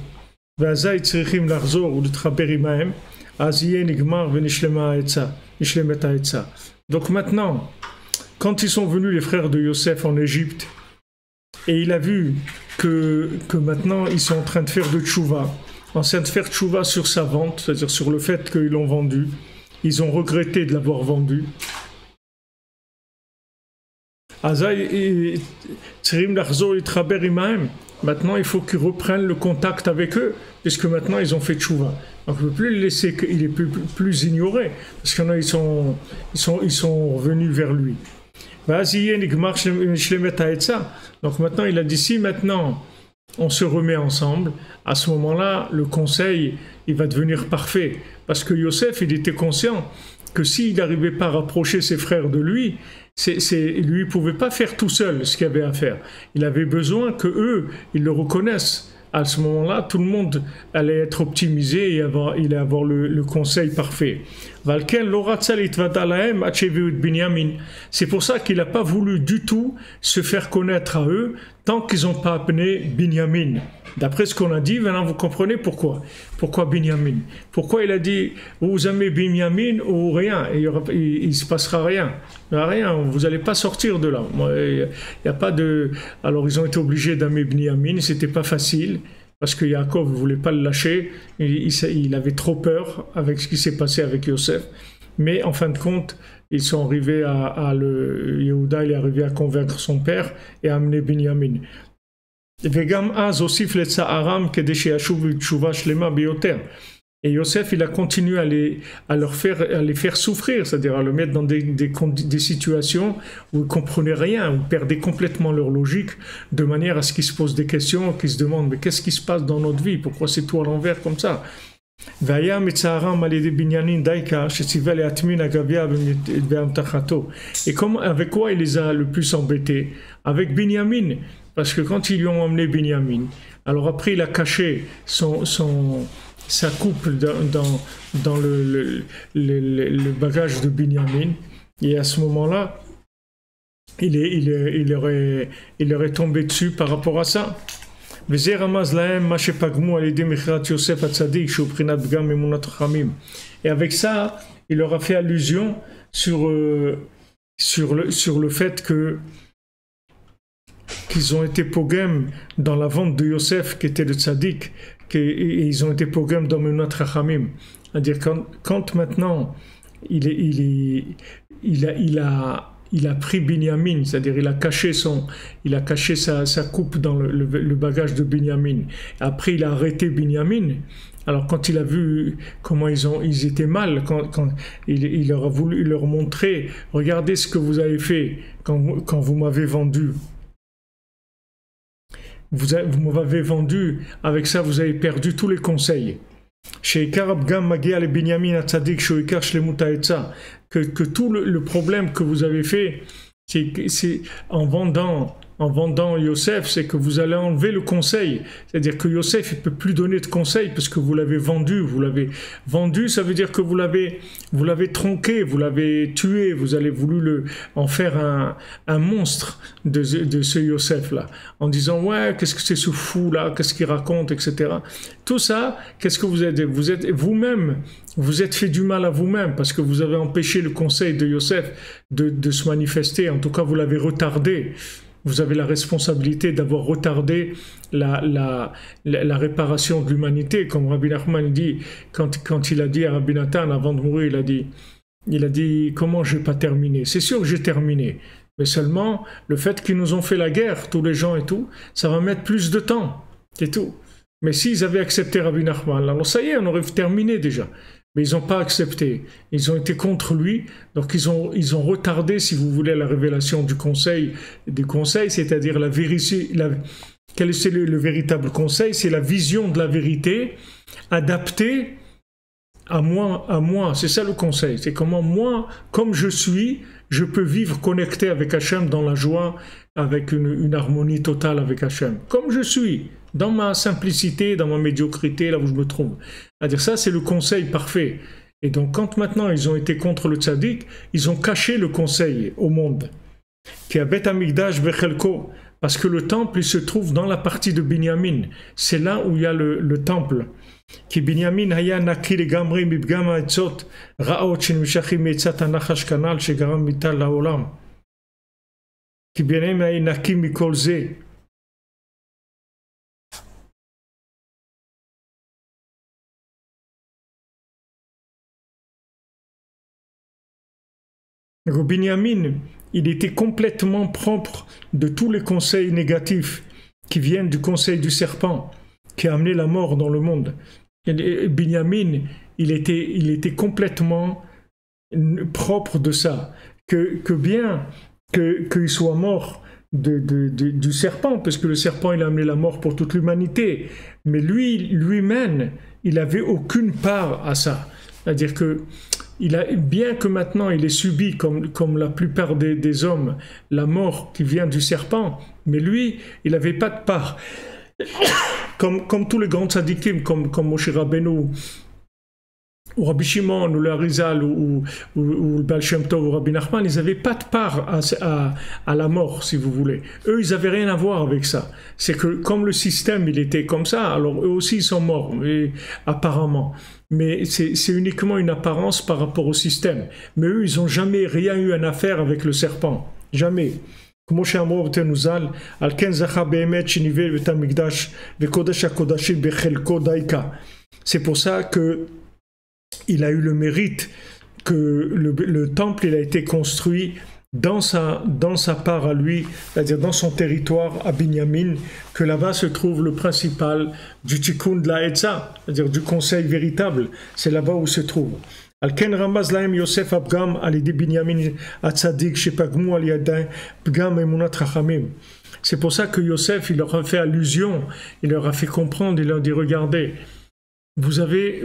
ואזי צריכים לחזור ולהתחבר עמהם, אז יהיה נגמר ונשלמת העצה. Donc maintenant, quand ils sont venus les frères de Yosef en Égypte et il a vu que maintenant ils sont en train de faire de tchouva, en train de faire tchouva sur sa vente, c'est-à-dire sur le fait qu'ils l'ont vendu, ils ont regretté de l'avoir vendu. Maintenant, il faut qu'ils reprennent le contact avec eux, puisque maintenant ils ont fait tchouva. Donc, on ne peut plus le laisser, il est plus ignoré, parce qu'il y en a, ils sont revenus vers lui. Donc maintenant, il a dit, si maintenant on se remet ensemble, à ce moment-là, le conseil, il va devenir parfait. Parce que Yosef, il était conscient que s'il n'arrivait pas à rapprocher ses frères de lui, lui ne pouvait pas faire tout seul ce qu'il avait à faire. Il avait besoin que eux, ils le reconnaissent. À ce moment-là, tout le monde allait être optimisé et il allait avoir le conseil parfait. C'est pour ça qu'il n'a pas voulu du tout se faire connaître à eux tant qu'ils n'ont pas appelé Binyamin. D'après ce qu'on a dit, maintenant vous comprenez pourquoi. Pourquoi Binyamin? Pourquoi il a dit vous aimez Binyamin ou rien? Il ne se passera rien. Il n'y a rien, vous n'allez pas sortir de là. Il n'y a pas de. Alors ils ont été obligés d'aimer Binyamin, c'était pas facile. Parce que Yaakov ne voulait pas le lâcher, il avait trop peur avec ce qui s'est passé avec Yosef. Mais en fin de compte, ils sont arrivés Yehuda il est arrivé à convaincre son père et à amener Binyamin. Et Yosef, il a continué à les faire souffrir, c'est-à-dire à le mettre dans des situations où ils ne comprenaient rien, où ils perdaient complètement leur logique, de manière à ce qu'ils se posent des questions, qu'ils se demandent mais qu'est-ce qui se passe dans notre vie, pourquoi c'est tout à l'envers comme ça? Et avec quoi il les a le plus embêtés? Avec Binyamin, parce que quand ils lui ont emmené Binyamin, alors après il a caché sa coupe dans le bagage de Binyamin, et à ce moment-là, il aurait tombé dessus par rapport à ça. Et avec ça, il leur a fait allusion sur le fait qu'ils ont été pogem dans la vente de Yosef, qui était le tzaddik, et ils ont été pogem dans Menat Rachamim. C'est-à-dire quand maintenant il a pris Binyamin, c'est-à-dire il a caché sa coupe dans le bagage de Binyamin. Après il a arrêté Binyamin. Alors quand il a vu comment ils étaient mal, quand il leur a voulu leur montrer, regardez ce que vous avez fait quand vous m'avez vendu. Vous m'avez vendu, avec ça vous avez perdu tous les conseils. Que tout le problème que vous avez fait, c'est en vendant Yosef, c'est que vous allez enlever le conseil. C'est-à-dire que Yosef ne peut plus donner de conseil parce que vous l'avez vendu. Vous l'avez vendu, ça veut dire que vous l'avez tronqué, vous l'avez tué, vous avez voulu en faire un monstre de ce Yosef-là. En disant, ouais, qu'est-ce que c'est ce fou-là, qu'est-ce qu'il raconte, etc. Tout ça, qu'est-ce que vous êtes vous-même, vous êtes fait du mal à vous-même parce que vous avez empêché le conseil de Yosef de se manifester. En tout cas, vous l'avez retardé. Vous avez la responsabilité d'avoir retardé la réparation de l'humanité, comme Rabbi Nachman dit, quand il a dit à Rabbi Nathan avant de mourir, il a dit comment je n'ai pas terminé. C'est sûr que j'ai terminé, mais seulement le fait qu'ils nous ont fait la guerre, tous les gens et tout, ça va mettre plus de temps, c'est tout. Mais s'ils avaient accepté Rabbi Nachman, alors ça y est, on aurait terminé déjà. mais ils n'ont pas accepté. Ils ont été contre lui, donc ils ont retardé, si vous voulez, la révélation du conseil, c'est-à-dire la vérité. Quel est le véritable conseil? C'est la vision de la vérité adaptée à moi. C'est ça le conseil. C'est comment moi, comme je suis, je peux vivre connecté avec Hachem dans la joie, avec une harmonie totale avec Hachem. Comme je suis, dans ma simplicité, dans ma médiocrité, là où je me trouve. C'est-à-dire ça, c'est le conseil parfait. Et donc quand maintenant ils ont été contre le tzaddik, ils ont caché le conseil au monde. Qui a Bet Hamikdash Bechelko. Parce que le temple, il se trouve dans la partie de Binyamin. C'est là où il y a le temple. Qui Binyamin haya naki legamri mibgam ha'etzot ra'ot shenimshachim me'etzat hanachash kanal shegaram mital la'olam. Qui Binyamin haya naki mikol ze. Binyamin, il était complètement propre de tous les conseils négatifs qui viennent du conseil du serpent, qui a amené la mort dans le monde. Et Binyamin, il était complètement propre de ça. Que bien qu'il soit mort du serpent, parce que le serpent, il a amené la mort pour toute l'humanité. Mais lui-même, il n'avait aucune part à ça. C'est-à-dire que bien que maintenant il ait subi, comme la plupart des hommes, la mort qui vient du serpent, mais lui, il n'avait pas de part. Comme tous les grands tzadikim, comme Moshe Rabbeinu, ou Rabbi Shimon, ou le Arizal, ou le Baal Shem Tov, ou Rabbi Nachman, ils n'avaient pas de part à la mort, si vous voulez. Eux, ils n'avaient rien à voir avec ça. C'est que comme le système, il était comme ça, alors eux aussi, ils sont morts, apparemment. Mais c'est uniquement une apparence par rapport au système. Mais eux, ils n'ont jamais rien eu à faire avec le serpent. Jamais. C'est pour ça que il a eu le mérite que le temple il a été construit dans sa part à lui, c'est-à-dire dans son territoire à Binyamin, que là-bas se trouve le principal du tikkun de la Etza, c'est-à-dire du conseil véritable, c'est là-bas où se trouve. Al-Ken Ramaz Lahem Yosef Abgam Alidi Binyamin Atzadik Shepagmu Aliadin Bgam Emunat Rachamim. C'est pour ça que Yosef, il leur a fait allusion, il leur a fait comprendre, il leur dit regardez, vous avez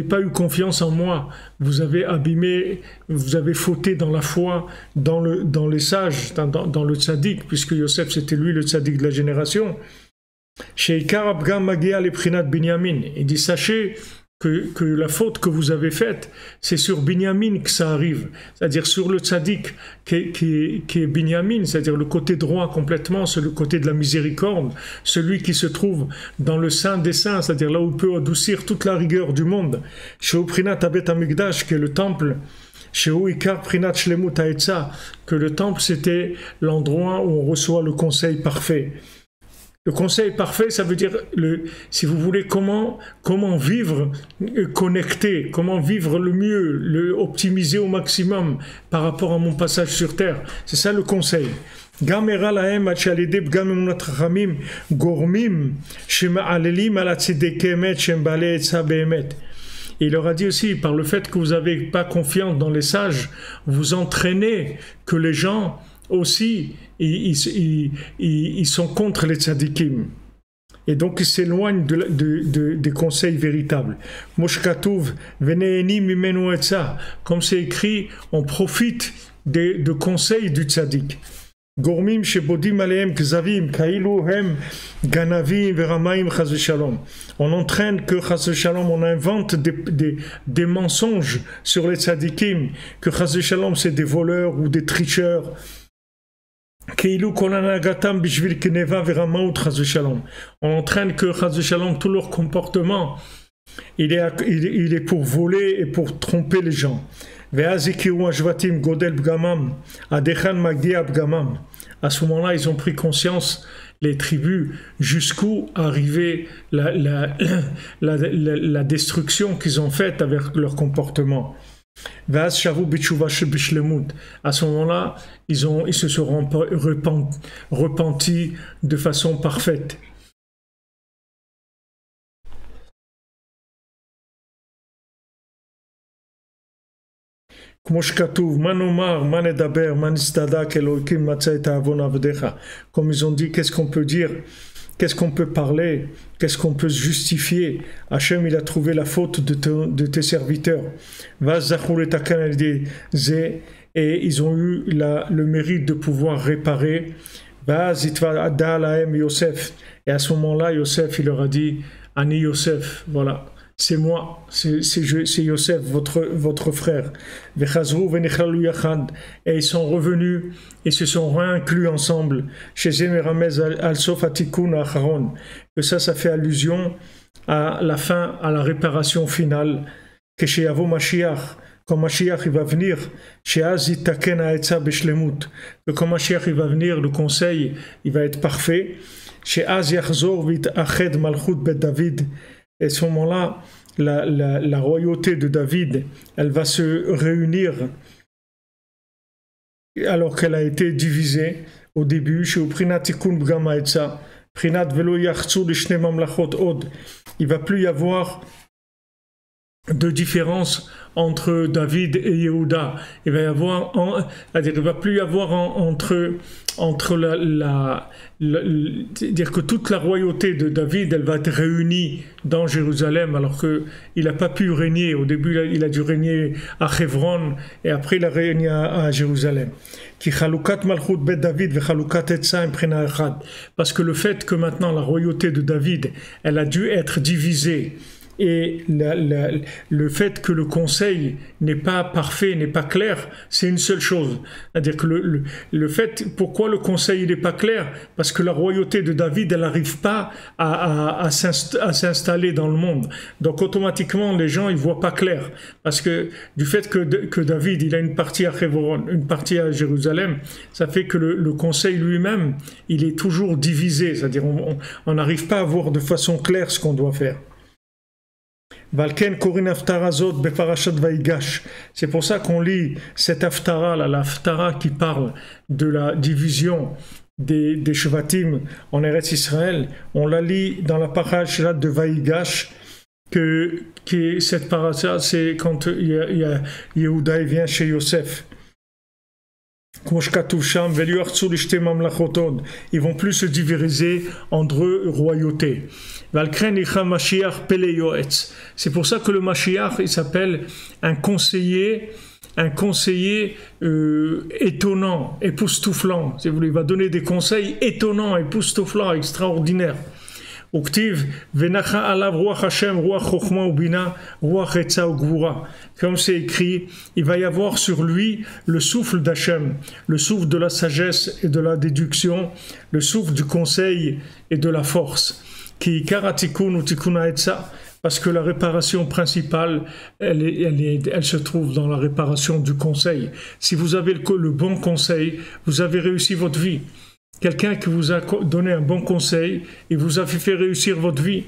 pas eu confiance en moi, vous avez abîmé, vous avez fauté dans la foi, dans les sages, dans le tzaddik, puisque Yosef c'était lui le tzaddik de la génération. Sheikar Abgam Magia Leprinat Binyamin. Il dit sachez que la faute que vous avez faite, c'est sur Binyamin que ça arrive, c'est-à-dire sur le tzaddik qui est Binyamin, c'est-à-dire le côté droit complètement, c'est le côté de la miséricorde, celui qui se trouve dans le sein des saints, c'est-à-dire là où il peut adoucir toute la rigueur du monde. Chez Prinat Abet Hamikdash, qui est le temple, chez Ikar Prinat Shlemut Haetza, que le temple c'était l'endroit où on reçoit le conseil parfait. Le conseil parfait, ça veut dire, si vous voulez, comment vivre connecté, comment vivre le mieux, optimiser au maximum par rapport à mon passage sur terre. C'est ça le conseil. Il leur a dit aussi, par le fait que vous n'avez pas confiance dans les sages, vous entraînez que les gens aussi, ils sont contre les tzadikim. Et donc ils s'éloignent des conseils véritables. Moshkatouv, veneeni mimenu etza. Comme c'est écrit, on profite de conseils du tzadik. Gormim shebodim alehem kzavim, kailu hem ganavim veramaim chas v'shalom. On entraîne que chas v'shalom, on invente des mensonges sur les tzadikim, que chas v'shalom c'est des voleurs ou des tricheurs. On entraîne que tout leur comportement il est pour voler et pour tromper les gens. À ce moment-là, ils ont pris conscience, les tribus, jusqu'où arrivait la destruction qu'ils ont faite avec leur comportement. À ce moment-là, ils se sont repentis de façon parfaite. כמו שכתוב, מה נאמר, מה נדבר, מה נסתדק, אלוהים מצא את העוון עבדיך. Comme ils ont dit, qu'est-ce qu'on peut dire, qu'est-ce qu'on peut parler, qu'est-ce qu'on peut justifier. Hachem, il a trouvé la faute de tes serviteurs. Vaz zachur letaken al yedei zeh, et ils ont eu le mérite de pouvoir réparer. Vaz itvada lahem Yosef. Et à ce moment-là, Yosef, il leur a dit, Ani Yosef, voilà. C'est moi, c'est Yosef, votre frère. Et ils sont revenus et se sont réinclus ensemble. Que ça fait allusion à la fin, à la réparation finale. Que chez Yavo Mashiach, quand Mashiach il va venir, que quand Mashiach il va venir, le conseil il va être parfait. Chez Az Yachzor vit Ached Malchut Bet David. Et à ce moment-là, la royauté de David, elle va se réunir alors qu'elle a été divisée au début. Il ne va plus y avoir de différence entre David et Yehuda. Il va y avoir, c'est-à-dire il va plus y avoir entre dire que toute la royauté de David, elle va être réunie dans Jérusalem, alors qu'il n'a pas pu régner. Au début, il a dû régner à Hebron, et après il a régné à Jérusalem. Parce que le fait que maintenant la royauté de David, elle a dû être divisée, et le fait que le conseil n'est pas parfait, n'est pas clair, c'est une seule chose. C'est-à-dire que le fait, pourquoi le conseil n'est pas clair? Parce que la royauté de David, elle n'arrive pas à s'installer dans le monde. Donc automatiquement, les gens, ils voient pas clair. Parce que du fait que David, il a une partie à Hebron, une partie à Jérusalem, ça fait que le conseil lui-même, il est toujours divisé. C'est-à-dire on n'arrive pas à voir de façon claire ce qu'on doit faire. C'est pour ça qu'on lit cette haftara, la haftara qui parle de la division des Shvatim en Eretz Israël. On la lit dans la parasha de Vaïgash, que cette parasha, c'est quand Yehuda vient chez Yosef. Ils vont plus se diviser en deux royautés. C'est pour ça que le Mashiach, il s'appelle un conseiller étonnant, époustouflant. Si vous voulez, il va donner des conseils étonnants, époustouflants, extraordinaires. Comme c'est écrit, il va y avoir sur lui le souffle d'Hachem, le souffle de la sagesse et de la déduction, le souffle du conseil et de la force. Parce que la réparation principale, elle se trouve dans la réparation du conseil. Si vous avez le bon conseil, vous avez réussi votre vie. Quelqu'un qui vous a donné un bon conseil et vous a fait réussir votre vie.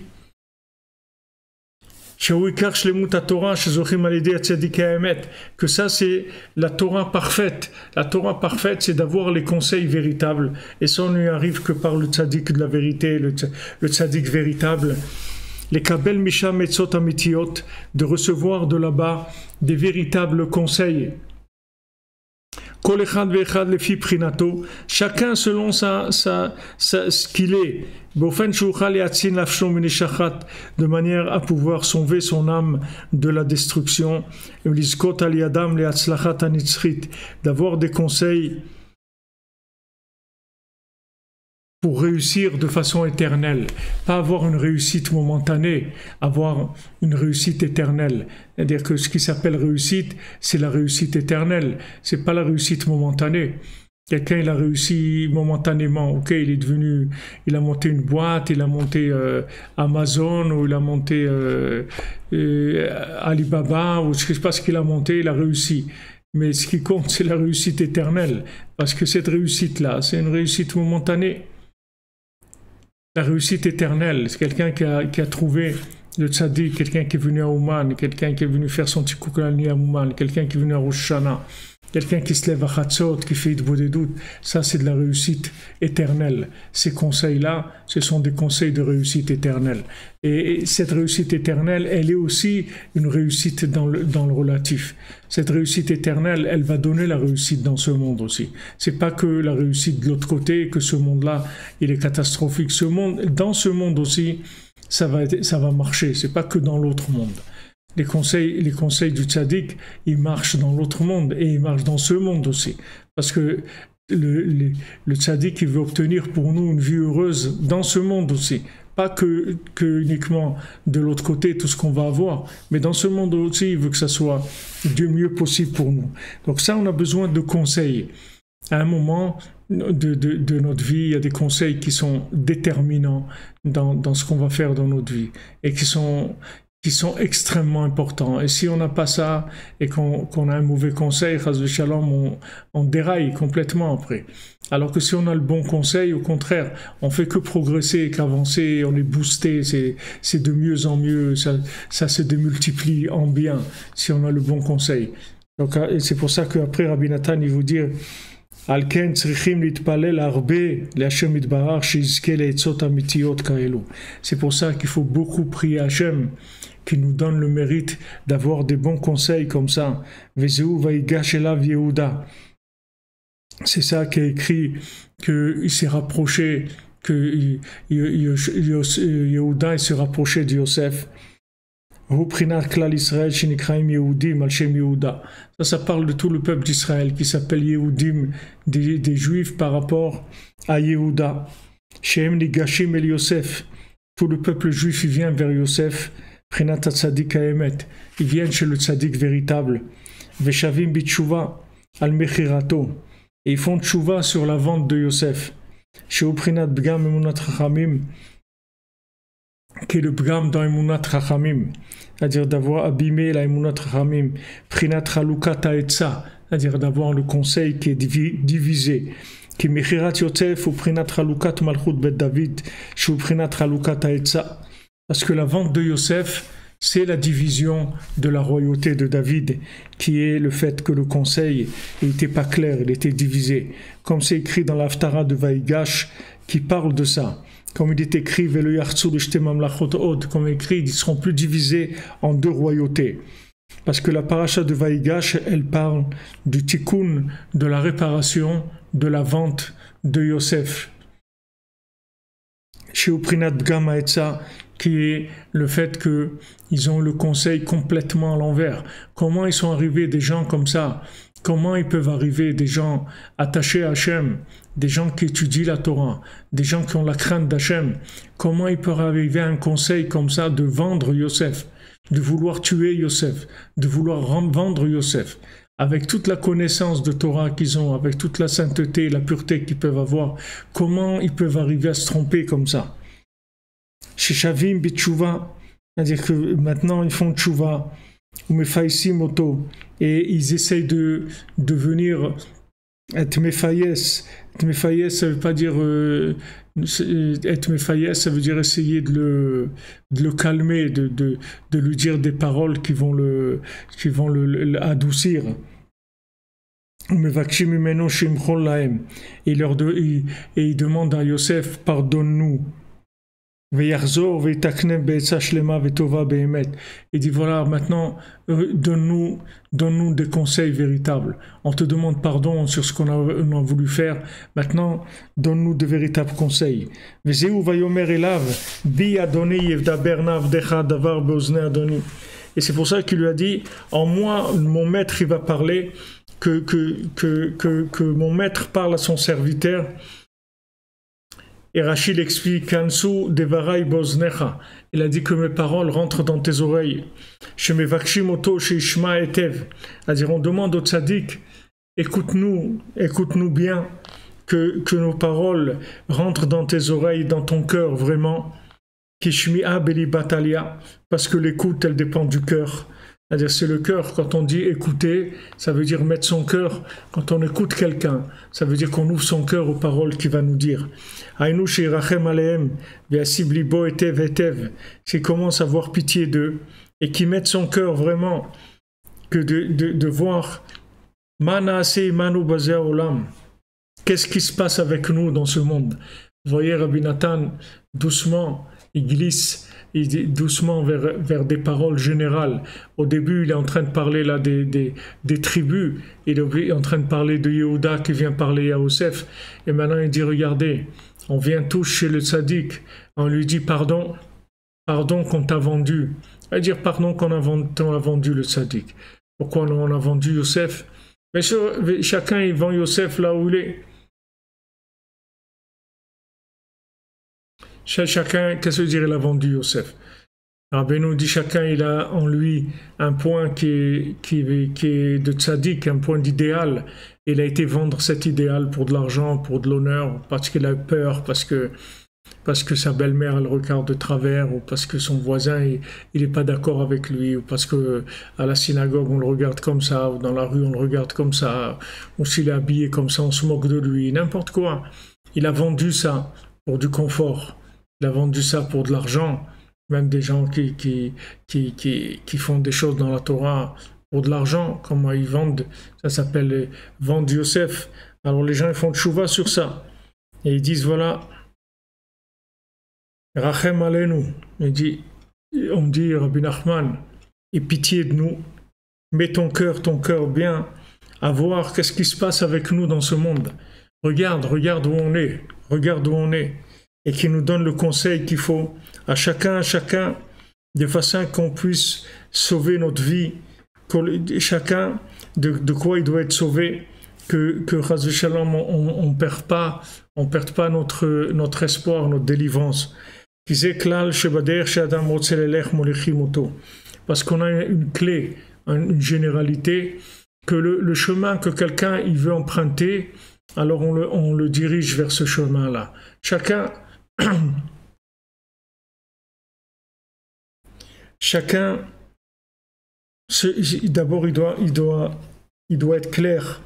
Que ça c'est la Torah parfaite. La Torah parfaite, c'est d'avoir les conseils véritables. Et ça, on n'y arrive que par le tzaddik de la vérité, le tzaddik véritable. Les kabel misham etzot amitiot, de recevoir de là-bas des véritables conseils. Chacun selon ce qu'il est, de manière à pouvoir sauver son âme de la destruction, d'avoir des conseils pour réussir de façon éternelle, pas avoir une réussite momentanée, avoir une réussite éternelle. C'est-à-dire que ce qui s'appelle réussite, c'est la réussite éternelle, c'est pas la réussite momentanée. Quelqu'un, il a réussi momentanément, ok, il a monté une boîte, il a monté Amazon, ou il a monté Alibaba, ou je ne sais pas ce qu'il a monté, il a réussi. Mais ce qui compte, c'est la réussite éternelle, parce que cette réussite-là, c'est une réussite momentanée. La réussite éternelle, c'est quelqu'un qui a trouvé le tzaddik, quelqu'un qui est venu à Ouman, quelqu'un qui est venu faire son tikkun à Ouman, quelqu'un qui est venu à Rosh Hashanah, Quelqu'un qui se lève à Chatzot, qui fait des doutes, ça c'est de la réussite éternelle. Ces conseils-là, ce sont des conseils de réussite éternelle. Et cette réussite éternelle, elle est aussi une réussite dans le relatif. Cette réussite éternelle, elle va donner la réussite dans ce monde aussi. C'est pas que la réussite de l'autre côté, que ce monde-là, il est catastrophique. Dans ce monde aussi, ça va marcher. C'est pas que dans l'autre monde. Les conseils du tzaddik, ils marchent dans l'autre monde et ils marchent dans ce monde aussi. Parce que le tzaddik, il veut obtenir pour nous une vie heureuse dans ce monde aussi. Pas que uniquement de l'autre côté, tout ce qu'on va avoir, mais dans ce monde aussi, il veut que ça soit du mieux possible pour nous. Donc ça, on a besoin de conseils. À un moment de notre vie, il y a des conseils qui sont déterminants dans ce qu'on va faire dans notre vie et qui sont extrêmement importants. Et si on n'a pas ça et qu'on a un mauvais conseil, chas v'shalom, on déraille complètement après. Alors que si on a le bon conseil, au contraire, on fait que progresser, qu'avancer, on est boosté, c'est de mieux en mieux, ça se démultiplie en bien si on a le bon conseil. Donc c'est pour ça qu'après Rabbi Nathan, il vous dit על כן צריכים להתפלל הרבה להשם יתברך שיזכה לעצות אמיתיות כאלו. C'est pour ça qu'il faut beaucoup prier à Hachem qui nous donne le mérite d'avoir des bons conseils comme ça. וזהו ויגש אליו יהודה. C'est ça qui est écrit qu'il s'est rapproché, que Yehuda s'est rapproché de Yosef. Ça parle de tout le peuple d'Israël qui s'appelle Yehudim, des Juifs par rapport à Yehuda. Shem Nigashim el Yosef. Tout le peuple juif il vient vers Yosef. Prinat Tzadik Haemet. Ils viennent chez le Tzadik véritable. Veshavim Bitshuva al Mechirato. Et ils font tchouva sur la vente de Yosef. Chez Prinat Bgam Emunat Chachamim, qui est le Bgam dans Emunat Chachamim, c'est-à-dire d'avoir abîmé la Emunat Chachamim, Prinat Chalukat Haetza, c'est-à-dire d'avoir le conseil qui est divisé, qui Mechirat Yosef ou Prinat Chalukat Malchut Bet David, chez Prinat Chalukat Haetza, parce que la vente de Yosef, c'est la division de la royauté de David, qui est le fait que le conseil n'était pas clair, il était divisé. Comme c'est écrit dans l'Haftara de Vaïgash, qui parle de ça. Comme il est écrit, comme écrit, ils ne seront plus divisés en deux royautés. Parce que la paracha de Vaïgash, elle parle du tikkun, de la réparation, de la vente de Yosef. Chez Uprinat Bgam Haetza, qui est le fait qu'ils ont le conseil complètement à l'envers. Comment ils sont arrivés des gens comme ça? Comment ils peuvent arriver des gens attachés à Hachem, des gens qui étudient la Torah, des gens qui ont la crainte d'Hachem? Comment ils peuvent arriver à un conseil comme ça de vendre Yosef, de vouloir tuer Yosef, de vouloir vendre Yosef? Avec toute la connaissance de Torah qu'ils ont, avec toute la sainteté, la pureté qu'ils peuvent avoir, comment ils peuvent arriver à se tromper comme ça? Chez Shavim Bitshuva, c'est-à-dire que maintenant ils font tchouva, ou mefaïsim oto, et ils essayent de devenir être mefayes. Mefayes, ça veut pas dire être mefayes, ça veut dire essayer de le calmer, de lui dire des paroles qui vont l'adoucir. Et il demande à Yosef, pardonne-nous. Il dit voilà, maintenant donne-nous des conseils véritables. On te demande pardon sur ce qu'on a voulu faire. Maintenant donne-nous de véritables conseils. Et c'est pour ça qu'il lui a dit, en moi mon maître il va parler, que mon maître parle à son serviteur. Et Rachid explique Kansu devarai boznecha. Il a dit que mes paroles rentrent dans tes oreilles. Shemevakshim oto sheishma etev. C'est-à-dire, on demande au tzaddik, écoute-nous bien, que nos paroles rentrent dans tes oreilles, dans ton cœur vraiment. Kishmi'a beli batalia. Parce que l'écoute, elle dépend du cœur. C'est-à-dire, c'est le cœur. Quand on dit écouter, ça veut dire mettre son cœur. Quand on écoute quelqu'un, ça veut dire qu'on ouvre son cœur aux paroles qu'il va nous dire. Aïnou sheirachem alehem, ve'asib libo etev etev, qui commence à avoir pitié d'eux et qui mettent son cœur vraiment, que de voir Manaase Manu Bazé Olam. Qu'est-ce qui se passe avec nous dans ce monde? Vous voyez, Rabbi Nathan, doucement, il glisse doucement vers des paroles générales. Au début, il est en train de parler là des tribus. Il est en train de parler de Yehuda qui vient parler à Yosef. Et maintenant, il dit, regardez, on vient tous chez le tzaddik. On lui dit, pardon qu'on t'a vendu. À dire, pardon qu'on a vendu le tzaddik. Pourquoi on a vendu Yosef? Mais chacun, il vend Yosef là où il est. Chacun, qu'est-ce que veut dire il a vendu Yosef? Rabbeinu dit chacun il a en lui un point qui est de tzaddik, un point d'idéal. Il a été vendre cet idéal pour de l'argent, pour de l'honneur, parce qu'il a peur, parce que sa belle-mère elle regarde de travers, ou parce que son voisin il n'est pas d'accord avec lui, ou parce que à la synagogue on le regarde comme ça, ou dans la rue on le regarde comme ça, ou s'il est habillé comme ça on se moque de lui, n'importe quoi. Il a vendu ça pour du confort. Il a vendu ça pour de l'argent, même des gens qui font des choses dans la Torah pour de l'argent, comment ils vendent, ça s'appelle vendre Yosef. Alors les gens ils font tchouva sur ça, et ils disent voilà, Rachem Aleinu, on me dit Rabbi Nachman, aie pitié de nous, mets ton cœur bien, à voir qu'est-ce qui se passe avec nous dans ce monde. Regarde où on est, et qui nous donne le conseil qu'il faut à chacun, de façon qu'on puisse sauver notre vie, chacun de quoi il doit être sauvé, que Chas v'Shalom, on perd pas notre espoir, notre délivrance. Parce qu'on a une clé, une généralité, que le chemin que quelqu'un il veut emprunter, alors on le dirige vers ce chemin-là. Chacun, d'abord il doit être clair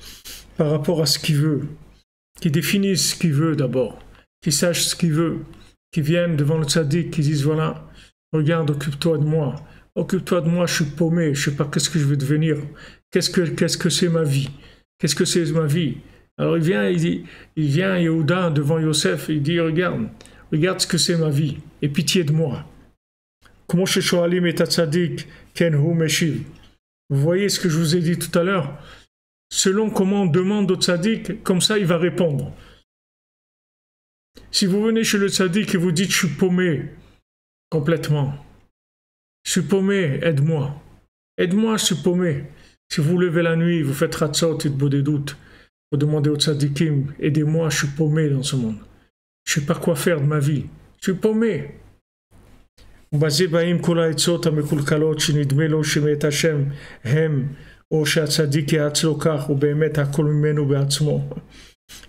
par rapport à ce qu'il veut, qu'il définisse ce qu'il veut d'abord, qu'il sache ce qu'il veut, qu'il vienne devant le tzaddik, qu'il dise voilà, regarde, occupe-toi de moi, je suis paumé, je sais pas qu'est-ce que je vais devenir, qu'est-ce que c'est ma vie, alors il vient Yehuda devant Yosef, il dit regarde ce que c'est ma vie, et pitié de moi. Comment chez Shoalim et Tzaddik, Ken Hu Meshiv. Vous voyez ce que je vous ai dit tout à l'heure? Selon comment on demande au tzaddik, comme ça il va répondre. Si vous venez chez le tzaddik et vous dites je suis paumé complètement, je suis paumé, aide-moi, je suis paumé. Si vous levez la nuit, vous faites ratzot et des doutes, vous demandez au tzaddikim, aidez-moi, je suis paumé dans ce monde. Je ne sais pas quoi faire de ma vie, je suis paumé. ובזה באים כל העצות המקולקלות שנדמה לו שמת השם הם, או שהצדיק יעץ לו כך, ובאמת הכל ממנו בעצמו.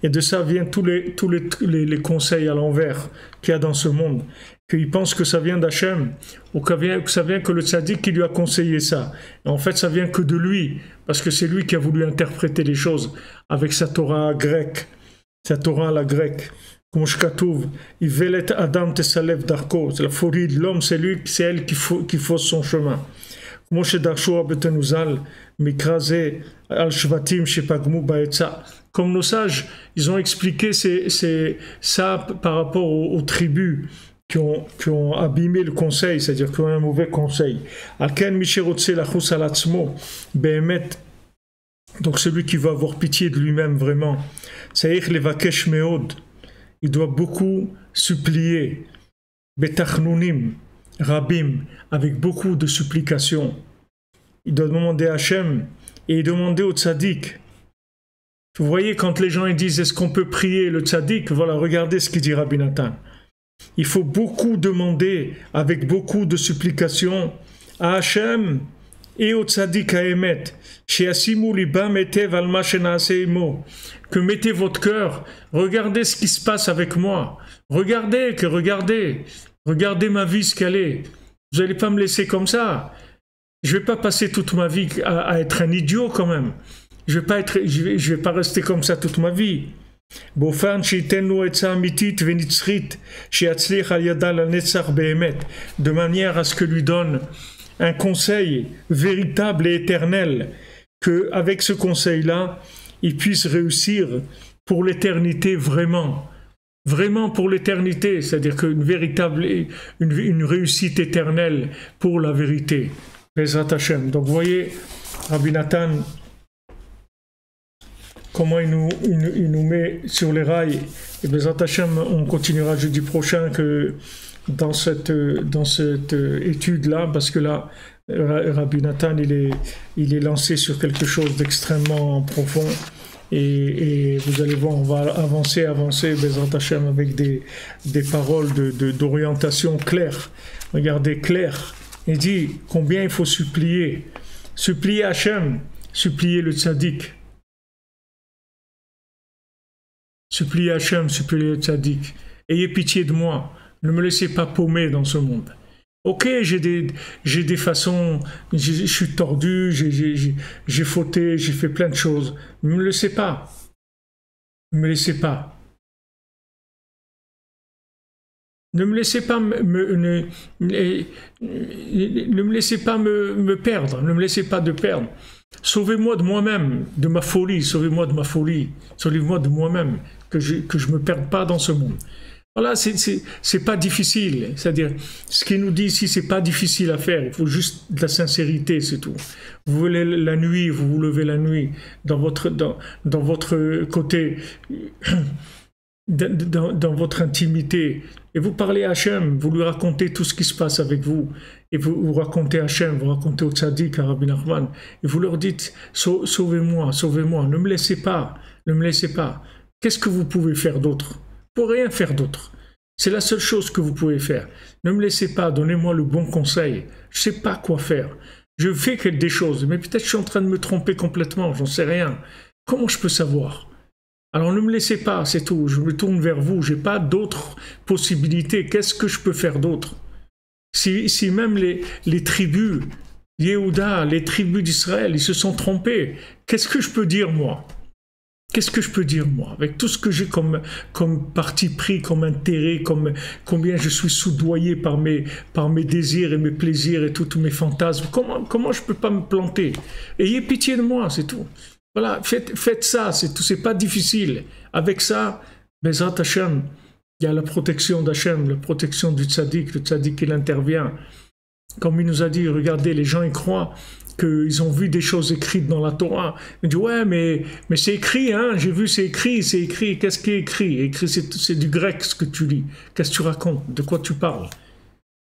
Et de ça viennent tous les conseils à l'envers qu'il y a dans ce monde. Qu'il pense que ça vient d'Hachem, ou que ça vient que le tzaddik qui lui a conseillé ça. Et en fait, ça vient que de lui, parce que c'est lui qui a voulu interpréter les choses avec sa Torah grecque, sa Torah à la grecque. Comme je katouv, Ivelet Adam Tesalev Darko, c'est la folie de l'homme, c'est elle qui fausse son chemin. Comme chez Darshua Betenuzal, Mikraze Al Shvatim Shepagmu Baetza. Comme nos sages, ils ont expliqué ça par rapport aux tribus qui ont abîmé le conseil, c'est-à-dire qui ont un mauvais conseil. Alken Misherotse Lachus Alatzmo, Behemet. Donc celui qui va avoir pitié de lui-même vraiment. C'est-à-dire Levakesh Meod. Il doit beaucoup supplier, betachnunim, rabim, avec beaucoup de supplications. Il doit demander à Hachem et demander au tzaddik. Vous voyez, quand les gens ils disent est-ce qu'on peut prier le tzaddik, voilà, regardez ce qu'il dit Rabbi Nathan. Il faut beaucoup demander avec beaucoup de supplications à Hachem et au tzaddik à Emet. Que mettez votre cœur, regardez ce qui se passe avec moi, regardez ma vie ce qu'elle est, vous n'allez pas me laisser comme ça, je vais pas passer toute ma vie à être un idiot quand même, je vais pas rester comme ça toute ma vie. De manière à ce que lui donne un conseil véritable et éternel, qu'avec ce conseil-là, ils puissent réussir pour l'éternité vraiment. Vraiment pour l'éternité, c'est-à-dire qu'une véritable, une réussite éternelle pour la vérité. Bezrat Hashem. Donc vous voyez, Rabbi Nathan, comment il nous met sur les rails. Et Bezrat Hashem, on continuera jeudi prochain que dans cette étude-là, parce que là, Rabbi Nathan, il est lancé sur quelque chose d'extrêmement profond. Et vous allez voir, on va avancer, Bezrat Hashem, avec des paroles d'orientation claires. Regardez, clair. Il dit combien il faut supplier. Supplier Hashem, supplier le tzaddik. Supplier Hashem, supplier le tzaddik. Ayez pitié de moi. Ne me laissez pas paumer dans ce monde. Ok, j'ai des façons, je suis tordu, j'ai fauté, j'ai fait plein de choses. Ne me laissez pas. Ne me laissez pas. Ne me laissez pas ne me laissez pas me perdre. Ne me laissez pas de perdre. Sauvez-moi de moi-même, de ma folie. Sauvez-moi de ma folie. Sauvez-moi de moi-même, que je me perde pas dans ce monde. Voilà, c'est pas difficile. C'est-à-dire, ce qu'il nous dit ici, c'est pas difficile à faire. Il faut juste de la sincérité, c'est tout. Vous voulez la nuit, vous vous levez la nuit dans votre côté, dans votre intimité, et vous parlez à Hachem, vous lui racontez tout ce qui se passe avec vous, et vous racontez à Hachem, vous racontez au tzaddik, à Rabbi Nachman, et vous leur dites, sauvez-moi, sauvez-moi, ne me laissez pas, ne me laissez pas. Qu'est-ce que vous pouvez faire d'autre? Pour rien faire d'autre. C'est la seule chose que vous pouvez faire. Ne me laissez pas, donnez-moi le bon conseil. Je ne sais pas quoi faire. Je fais des choses, mais peut-être je suis en train de me tromper complètement, j'en sais rien. Comment je peux savoir? Alors ne me laissez pas, c'est tout. Je me tourne vers vous, je n'ai pas d'autres possibilités. Qu'est-ce que je peux faire d'autre? Si même les tribus, Yehuda, les tribus d'Israël, ils se sont trompés, qu'est-ce que je peux dire moi? Qu'est-ce que je peux dire, moi, avec tout ce que j'ai comme parti pris, comme intérêt, combien je suis soudoyé par mes désirs et mes plaisirs et tous mes fantasmes. Comment je peux pas me planter? Ayez pitié de moi, c'est tout. Voilà, faites ça, c'est tout, c'est pas difficile. Avec ça, Bezrat Hashem, il y a la protection d'Hachem, la protection du tzaddik, le tzaddik il intervient. Comme il nous a dit, regardez, les gens y croient qu'ils ont vu des choses écrites dans la Torah. Ils disent, ouais, mais c'est écrit, hein, j'ai vu, c'est écrit. Qu'est-ce qui est écrit? Écrit, c'est du grec ce que tu lis. Qu'est-ce que tu racontes? De quoi tu parles?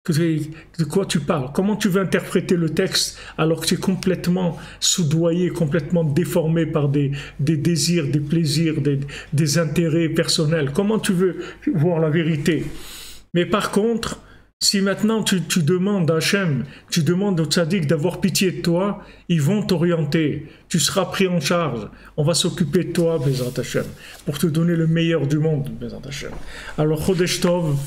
De quoi tu parles? Comment tu veux interpréter le texte alors que tu es complètement soudoyé, complètement déformé par des désirs, des plaisirs, des intérêts personnels? Comment tu veux voir la vérité? Mais par contre, si maintenant tu demandes à Hachem, tu demandes au tzaddik d'avoir pitié de toi, ils vont t'orienter, tu seras pris en charge, on va s'occuper de toi, Bezrat Hashem, pour te donner le meilleur du monde, Bezrat Hashem. Alors, Chodesh Tov,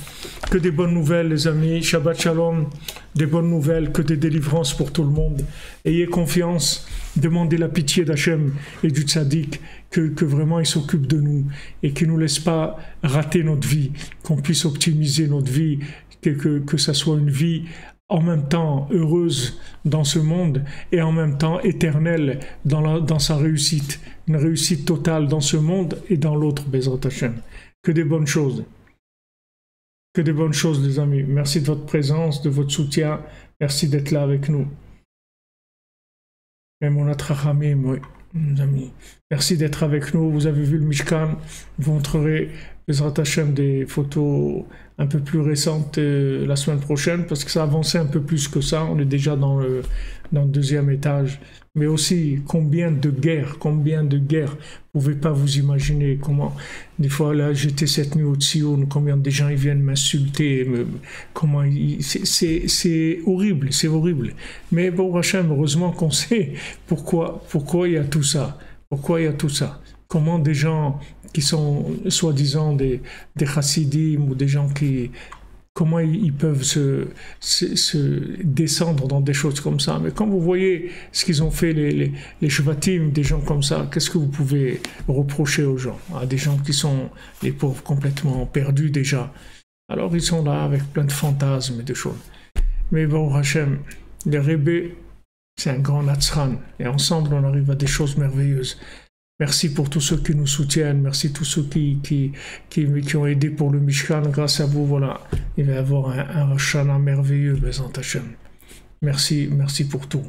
que des bonnes nouvelles les amis, Shabbat Shalom, des bonnes nouvelles, que des délivrances pour tout le monde. Ayez confiance, demandez la pitié d'Hachem et du tzaddik, que vraiment il s'occupe de nous et qu'il ne nous laisse pas rater notre vie, qu'on puisse optimiser notre vie, que ça soit une vie en même temps heureuse dans ce monde et en même temps éternelle dans sa réussite, une réussite totale dans ce monde et dans l'autre, Bezrat Hashem. Que des bonnes choses. Que des bonnes choses, les amis. Merci de votre présence, de votre soutien. Merci d'être là avec nous. Et mon atrachamim, oui, mes amis. Merci d'être avec nous. Vous avez vu le Mishkan. Vous montrerez, Bezrat Hashem, des photos un peu plus récente la semaine prochaine, parce que ça a avancé un peu plus que ça, on est déjà dans le deuxième étage, mais aussi combien de guerres, vous pouvez pas vous imaginer comment, des fois là j'étais cette nuit au Tzion, combien de gens ils viennent m'insulter, c'est horrible, mais bon Hachem, heureusement qu'on sait pourquoi il y a tout ça, comment des gens qui sont soi-disant des chassidim ou des gens comment ils peuvent se descendre dans des choses comme ça. Mais quand vous voyez ce qu'ils ont fait, les shvatim, des gens comme ça, qu'est-ce que vous pouvez reprocher aux gens? À des gens qui sont, les pauvres, complètement perdus déjà. Alors ils sont là avec plein de fantasmes et de choses. Mais bon, Hachem, les rébés, C'est un grand Natsran. Et ensemble, on arrive à des choses merveilleuses. Merci pour tous ceux qui nous soutiennent. Merci tous ceux qui ont aidé pour le Mishkan. Grâce à vous, voilà, il va y avoir un Rosh Hashanah merveilleux, Bezant Hashem. Merci pour tout.